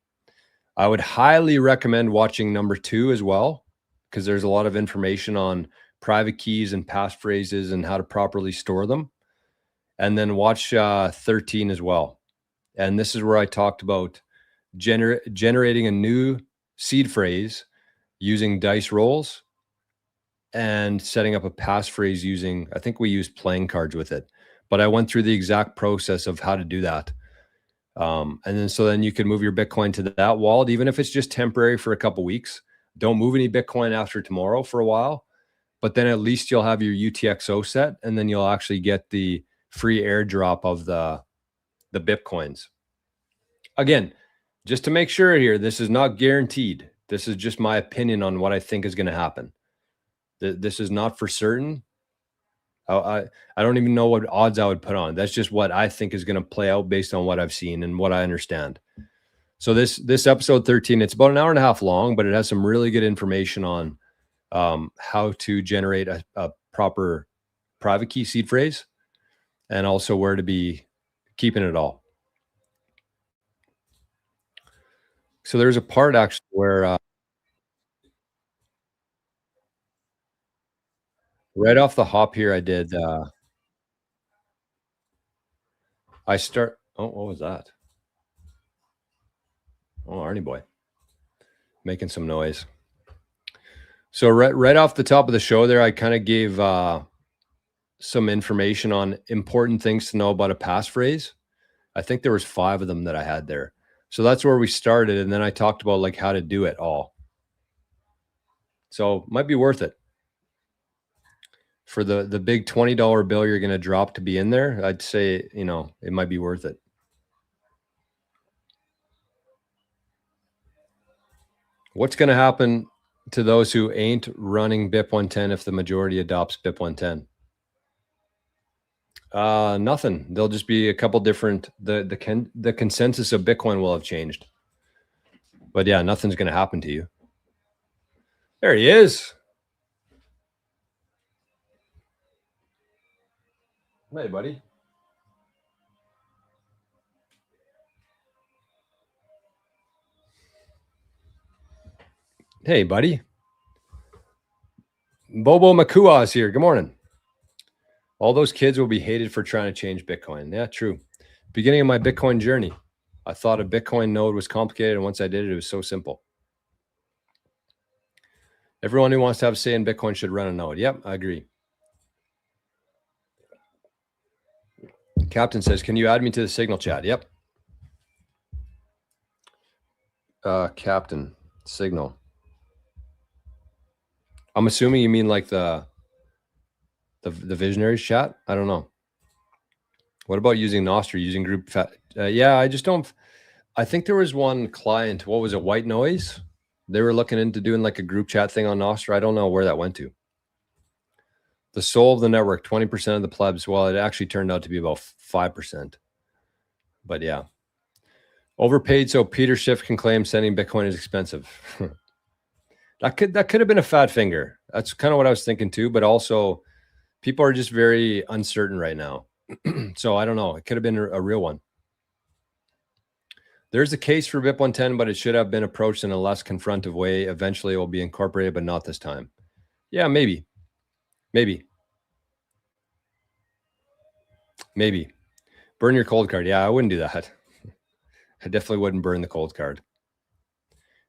I would highly recommend watching number 2 as well, because there's a lot of information on private keys and passphrases and how to properly store them. And then watch 13 as well. And this is where I talked about generating a new seed phrase using dice rolls and setting up a passphrase using, I think we used playing cards with it. But I went through the exact process of how to do that. And then you can move your Bitcoin to that wallet, even if it's just temporary for a couple weeks. Don't move any Bitcoin after tomorrow for a while, but then at least you'll have your UTXO set, and then you'll actually get the free airdrop of the Bitcoins. Again, just to make sure here, this is not guaranteed. This is just my opinion on what I think is going to happen. This is not for certain. I don't even know what odds I would put on. That's just what I think is going to play out based on what I've seen and what I understand. So this episode 13, it's about an hour and a half long, but it has some really good information on how to generate a proper private key seed phrase, and also where to be keeping it all. So there's a part actually where right off the hop here, I did. Oh, what was that? Oh, Arnie boy, making some noise. So right off the top of the show there, I kind of gave some information on important things to know about a passphrase. I think there was 5 of them that I had there. So that's where we started. And then I talked about like how to do it all. So might be worth it. For the big $20 bill you're going to drop to be in there, I'd say, it might be worth it. What's going to happen to those who ain't running BIP 110 if the majority adopts BIP 110? Nothing. There'll just be a couple different, the consensus of Bitcoin will have changed. But yeah, nothing's going to happen to you. There he is. Hey, buddy. Hey, buddy. Bobo Makua is here. Good morning. All those kids will be hated for trying to change Bitcoin. Yeah, true. Beginning of my Bitcoin journey, I thought a Bitcoin node was complicated, and once I did it, it was so simple. Everyone who wants to have a say in Bitcoin should run a node. Yep, I agree. Captain says, can you add me to the Signal chat? Yep. Captain, Signal. I'm assuming you mean like the Visionaries chat? I don't know. What about using Nostr, using group? Yeah, I just don't. I think there was one client, what was it, White Noise? They were looking into doing like a group chat thing on Nostr. I don't know where that went to. The soul of the network, 20% of the plebs. Well, it actually turned out to be about 5%. But yeah. Overpaid so Peter Schiff can claim sending Bitcoin is expensive. That could have been a fat finger. That's kind of what I was thinking too. But also, people are just very uncertain right now. So I don't know. It could have been a real one. There's a case for BIP 110, but it should have been approached in a less confrontive way. Eventually, it will be incorporated, but not this time. Yeah, maybe. Maybe. Burn your cold card. Yeah, I wouldn't do that. I definitely wouldn't burn the cold card.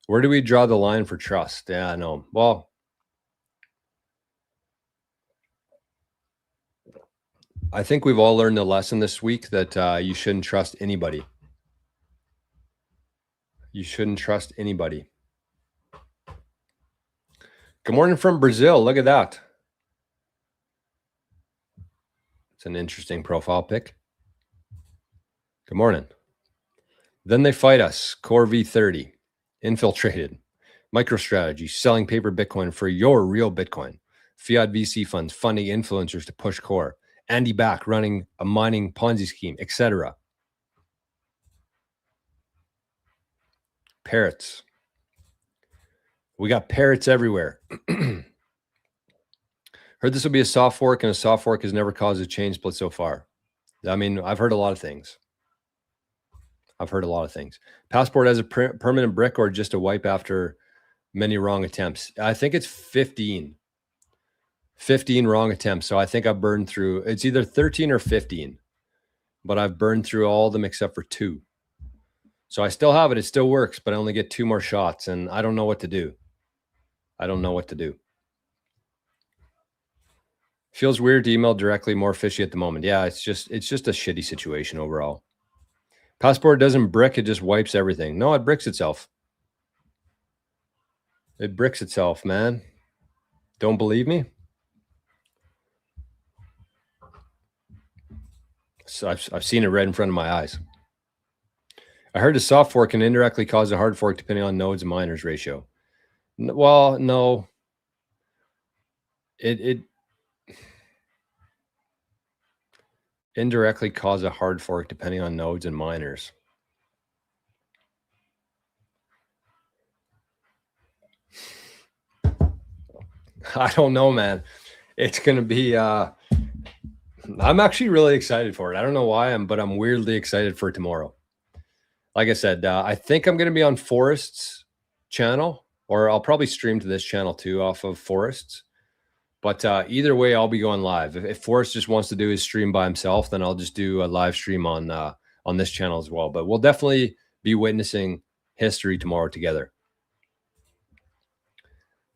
Where do we draw the line for trust? Yeah, I know. Well, I think we've all learned a lesson this week that you shouldn't trust anybody. You shouldn't trust anybody. Good morning from Brazil. Look at that. It's an interesting profile pic. Good morning. Then they fight us. Core V30. Infiltrated. MicroStrategy. Selling paper Bitcoin for your real Bitcoin. Fiat VC funds funding influencers to push core. Andy Back running a mining Ponzi scheme, etc. Parrots. We got parrots everywhere. Heard this will be a soft fork, and a soft fork has never caused a chain split so far. I mean, I've heard a lot of things. Passport as a permanent brick or just a wipe after many wrong attempts? I think it's 15 wrong attempts. So I think I've burned through, it's either 13 or 15, but I've burned through all of them except for 2. So I still have it. It still works, but I only get 2 more shots, and I don't know what to do. Feels weird to email directly, more fishy at the moment. Yeah, it's just a shitty situation overall. Passport doesn't brick, it just wipes everything. No, it bricks itself. It bricks itself, man. Don't believe me? So I've seen it right in front of my eyes. I heard a soft fork can indirectly cause a hard fork depending on nodes and miners ratio. Well, no. It indirectly cause a hard fork depending on nodes and miners. I don't know, man. It's going to be I'm actually really excited for it. I don't know why but I'm weirdly excited for tomorrow. Like I said, I think I'm going to be on Forrest's channel, or I'll probably stream to this channel too off of Forrest's. But either way, I'll be going live. If Forrest just wants to do his stream by himself, then I'll just do a live stream on this channel as well. But we'll definitely be witnessing history tomorrow together.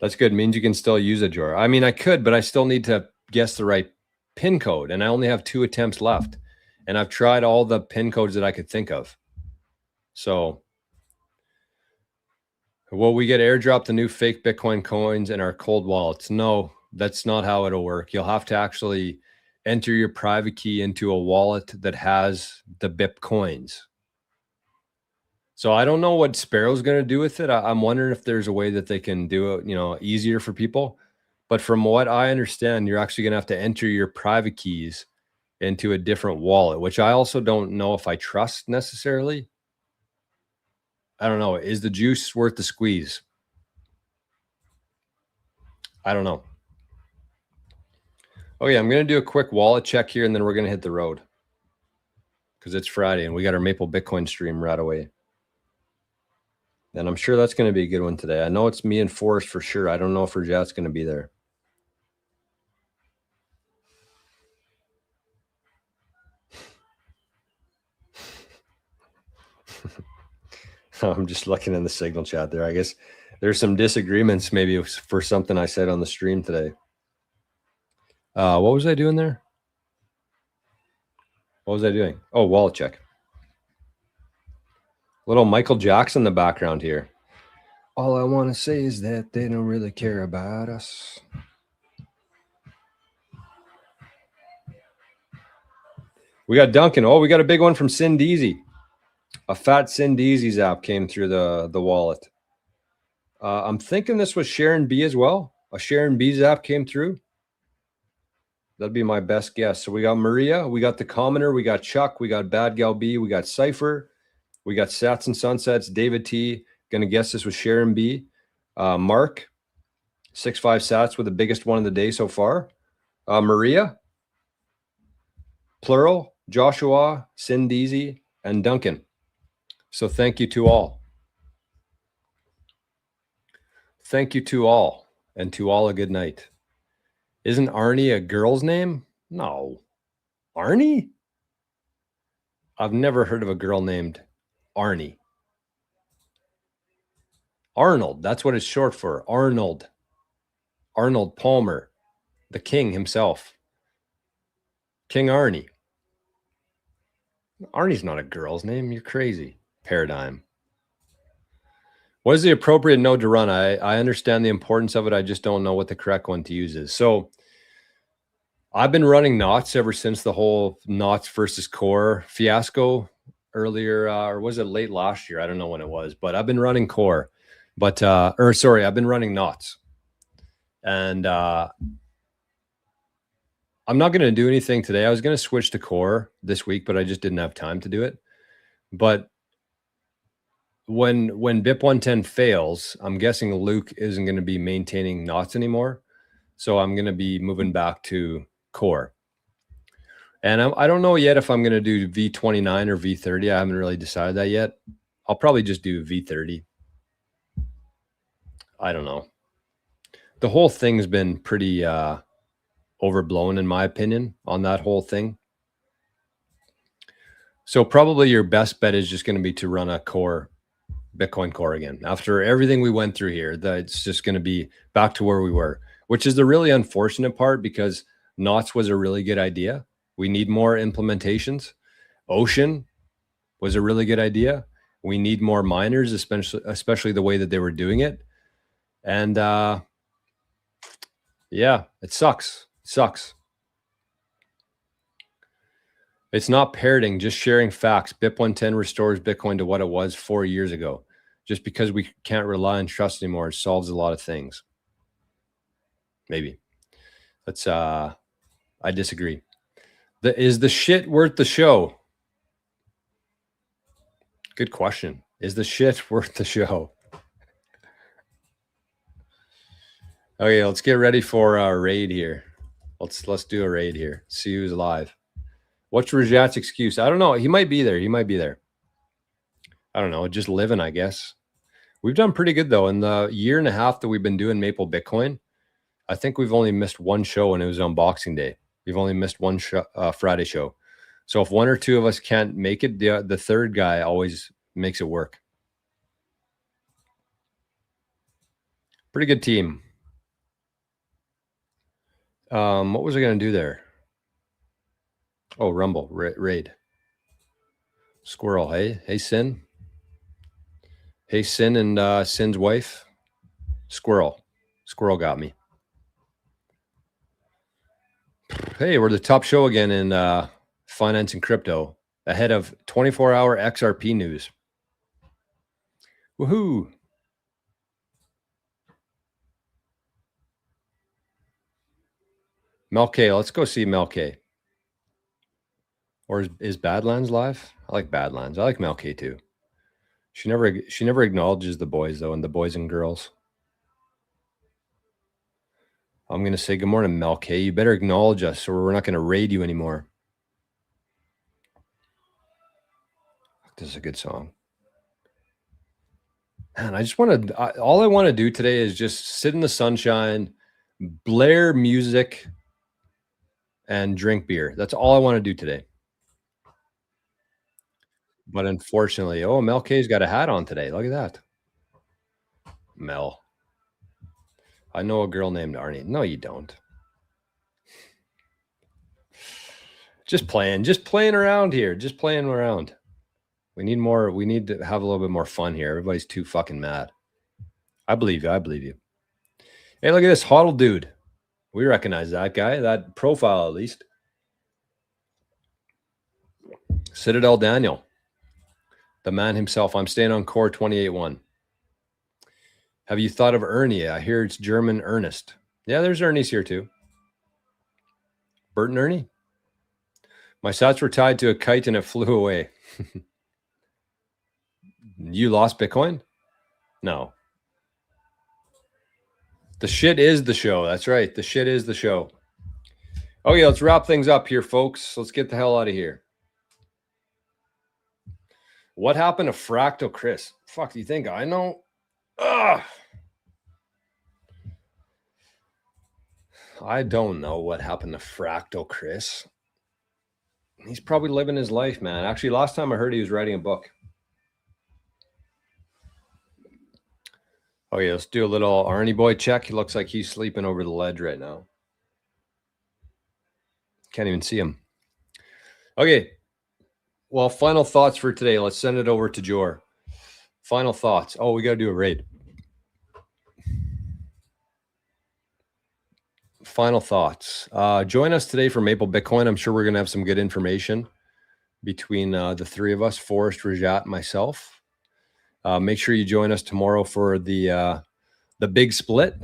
That's good. It means you can still use a drawer. I mean, I could, but I still need to guess the right pin code, and I only have 2 attempts left. And I've tried all the pin codes that I could think of. So, will we get airdropped the new fake Bitcoin coins in our cold wallets? No, that's not how it'll work. You'll have to actually enter your private key into a wallet that has the Bitcoins. So I don't know what Sparrow's going to do with it. I'm wondering if there's a way that they can do it, easier for people. But from what I understand, you're actually going to have to enter your private keys into a different wallet, which I also don't know if I trust necessarily. I don't know. Is the juice worth the squeeze? I don't know. Okay, I'm going to do a quick wallet check here, and then we're going to hit the road because it's Friday, and we got our Maple Bitcoin stream right away. And I'm sure that's going to be a good one today. I know it's me and Forrest for sure. I don't know if Rajat's going to be there. I'm just looking in the signal chat there. I guess there's some disagreements maybe for something I said on the stream today. What was I doing there? What was I doing? Oh, wallet check. Little Michael Jackson in the background here. All I want to say is that they don't really care about us. We got Duncan. Oh, we got a big one from Sindeezy. A fat Sindeezy's app came through the wallet. I'm thinking this was Sharon B as well. A Sharon B's app came through. That'd be my best guess. So we got Maria, we got the Commoner, we got Chuck, we got Bad Gal B, we got Cypher, we got Sats and Sunsets, David T. Gonna guess this was Sharon B. Mark, 6'5" Sats with the biggest one of the day so far. Maria, Plural, Joshua, Sindeezy, and Duncan. So thank you to all. Thank you to all, and to all a good night. Isn't Arnie a girl's name? No. Arnie? I've never heard of a girl named Arnie. Arnold, that's what it's short for. Arnold. Arnold Palmer, the king himself. King Arnie. Arnie's not a girl's name. You're crazy. Paradigm. What is the appropriate node to run? I understand the importance of it. I just don't know what the correct one to use is. So I've been running knots ever since the whole knots versus core fiasco earlier, or was it late last year? I don't know when it was, but I've been running core, but, I've been running knots. And I'm not going to do anything today. I was going to switch to core this week, but I just didn't have time to do it. But when BIP 110 fails, I'm guessing Luke isn't going to be maintaining knots anymore. So I'm going to be moving back to core. And I don't know yet if I'm going to do V29 or V30. I haven't really decided that yet. I'll probably just do V30. I don't know. The whole thing's been pretty overblown in my opinion on that whole thing. So probably your best bet is just going to be to run a core, Bitcoin core again. After everything we went through here, it's just going to be back to where we were, which is the really unfortunate part because knots was a really good idea. We need more implementations. Ocean was a really good idea. We need more miners, especially the way that they were doing it. And yeah, it sucks. It sucks. It's not parroting, just sharing facts. BIP 110 restores Bitcoin to what it was 4 years ago. Just because we can't rely on trust anymore, it solves a lot of things. Maybe. That's I disagree. Is the shit worth the show? Good question. Is the shit worth the show? Okay, let's get ready for our raid here. Let's do a raid here. See who's live. What's Rajat's excuse? I don't know. He might be there. He might be there. I don't know. Just living, I guess. We've done pretty good though. In the year and a half that we've been doing Maple Bitcoin, I think we've only missed one show, and it was on Boxing Day. We've only missed one Friday show. So if one or two of us can't make it, the third guy always makes it work. Pretty good team. What was I going to do there? Oh, Rumble, raid. Squirrel, hey, Sin. Hey, Sin and Sin's wife. Squirrel got me. Hey, we're the top show again in finance and crypto, ahead of 24-hour XRP news. Woohoo! Mel K, let's go see Mel K. Or is Badlands live? I like Badlands. I like Mel K too. She never acknowledges the boys though, and the boys and girls. I'm gonna say good morning, Mel K. You better acknowledge us, or we're not gonna raid you anymore. This is a good song. And I just want to. All I want to do today is just sit in the sunshine, blare music, and drink beer. That's all I want to do today. But unfortunately, oh, Mel K's got a hat on today. Look at that. Mel. I know a girl named Arnie. No, you don't. Just playing around here. Just playing around. We need more. We need to have a little bit more fun here. Everybody's too fucking mad. I believe you. I believe you. Hey, look at this HODL dude. We recognize that guy, that profile at least. Citadel Daniel. The man himself. I'm staying on core 28.1. Have you thought of Ernie? I hear it's German Ernest. Yeah, there's Ernie's here too. Bert and Ernie. My sats were tied to a kite and it flew away. You lost Bitcoin? No. The shit is the show. That's right. The shit is the show. Okay, let's wrap things up here, folks. Let's get the hell out of here. What happened to Fractal Chris? Fuck, do you think I know? Ugh. I don't know what happened to Fractal Chris. He's probably living his life, man. Actually, last time I heard he was writing a book. Okay, let's do a little Arnie boy check. He looks like he's sleeping over the ledge right now. Can't even see him. Okay. Well, final thoughts for today. Let's send it over to Jor. Final thoughts. Oh, we got to do a raid. Final thoughts. Join us today for Maple Bitcoin. I'm sure we're going to have some good information between the three of us, Forrest, Rajat, and myself. Make sure you join us tomorrow for the big split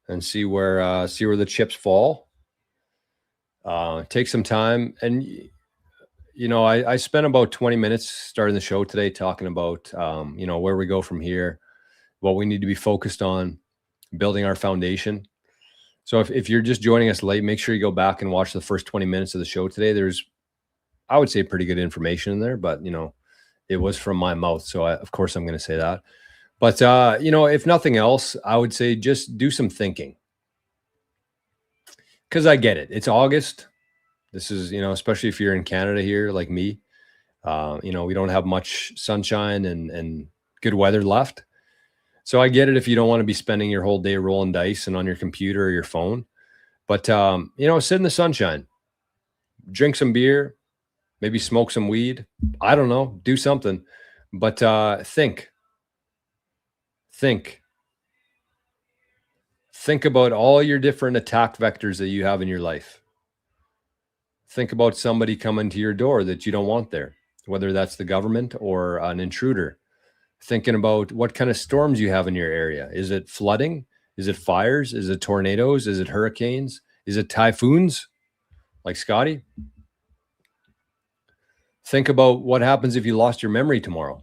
and see where the chips fall. Take some time, and you know, I spent about 20 minutes starting the show today talking about you know, where we go from here, what we need to be focused on, building our foundation. So if you're just joining us late, make sure you go back and watch the first 20 minutes of the show today. There's, I would say, pretty good information in there, but you know, it was from my mouth, so of course I'm going to say that. But you know, if nothing else, I would say just do some thinking, because I get it. It's August. This is, you know, especially if you're in Canada here like me, you know, we don't have much sunshine and good weather left. So I get it if you don't want to be spending your whole day rolling dice and on your computer or your phone. But you know, sit in the sunshine, drink some beer, Maybe smoke some weed. I don't know. Do something. But think. Think about all your different attack vectors that you have in your life. Think about somebody coming to your door that you don't want there, whether that's the government or an intruder. Thinking about what kind of storms you have in your area. Is it flooding? Is it fires? Is it tornadoes? Is it hurricanes? Is it typhoons like Scotty? Think about what happens if you lost your memory tomorrow.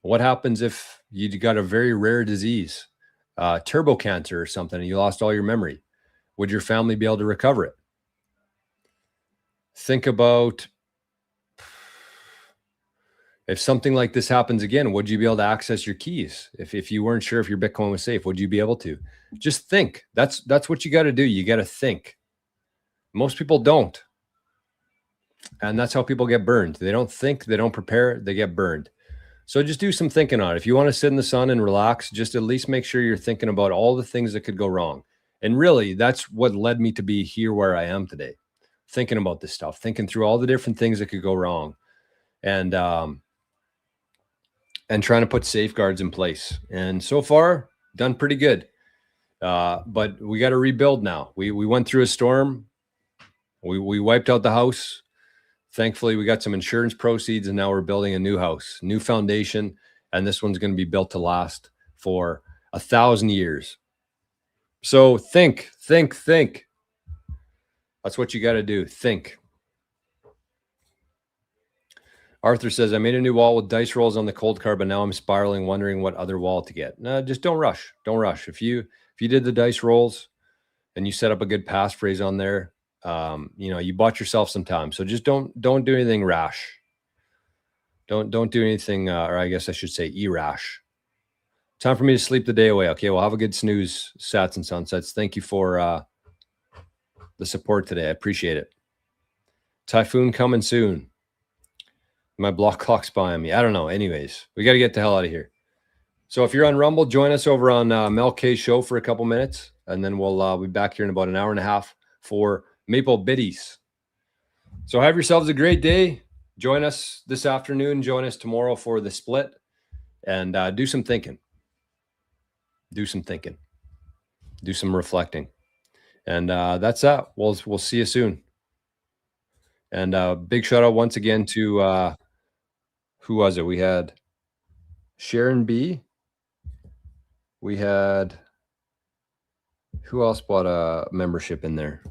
What happens if you got a very rare disease, turbo cancer or something, and you lost all your memory? Would your family be able to recover it? Think about if something like this happens again, would you be able to access your keys? If you weren't sure if your Bitcoin was safe, would you be able to? Just think. That's what you got to do. You got to think. Most people don't. And that's how people get burned. They don't think, they don't prepare, they get burned. So just do some thinking on it. If you want to sit in the sun and relax, just at least make sure you're thinking about all the things that could go wrong. And really, that's what led me to be here where I am today. Thinking about this stuff, thinking through all the different things that could go wrong. And trying to put safeguards in place. And so far, done pretty good. But we got to rebuild now. We went through a storm. We wiped out the house. Thankfully, we got some insurance proceeds, and now we're building a new house, new foundation, and this one's going to be built to last for 1,000 years. So think. That's what you got to do. Think. Arthur says, I made a new wall with dice rolls on the cold card, but now I'm spiraling, wondering what other wall to get. No, just don't rush. Don't rush. If you did the dice rolls and you set up a good passphrase on there, you bought yourself some time. So just don't do anything rash. Don't do anything, or I guess I should say irrash. Time for me to sleep the day away. Okay, well, have a good snooze, sats and sunsets. Thank you for the support today. I appreciate it. Typhoon coming soon. My block clock's behind me. I don't know. Anyways, we got to get the hell out of here. So if you're on Rumble, join us over on Mel K's show for a couple minutes, and then we'll be back here in about an hour and a half for Maple Biddies. So have yourselves a great day. Join us this afternoon. Join us tomorrow for the split, and do some thinking. Do some thinking. Do some reflecting. And that's that. We'll see you soon. And big shout out once again to who was it? We had Sharon B. We had, who else bought a membership in there?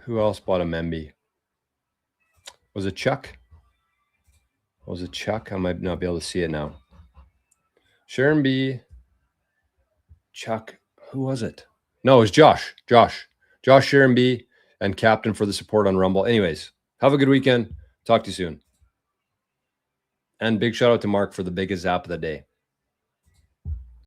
Who else bought a Memby? Was it Chuck? Was it Chuck? I might not be able to see it now. Sharon B. Chuck. Who was it? No, it was Josh. Josh, Sharon B. and Captain for the support on Rumble. Anyways, have a good weekend. Talk to you soon. And big shout out to Mark for the biggest app of the day.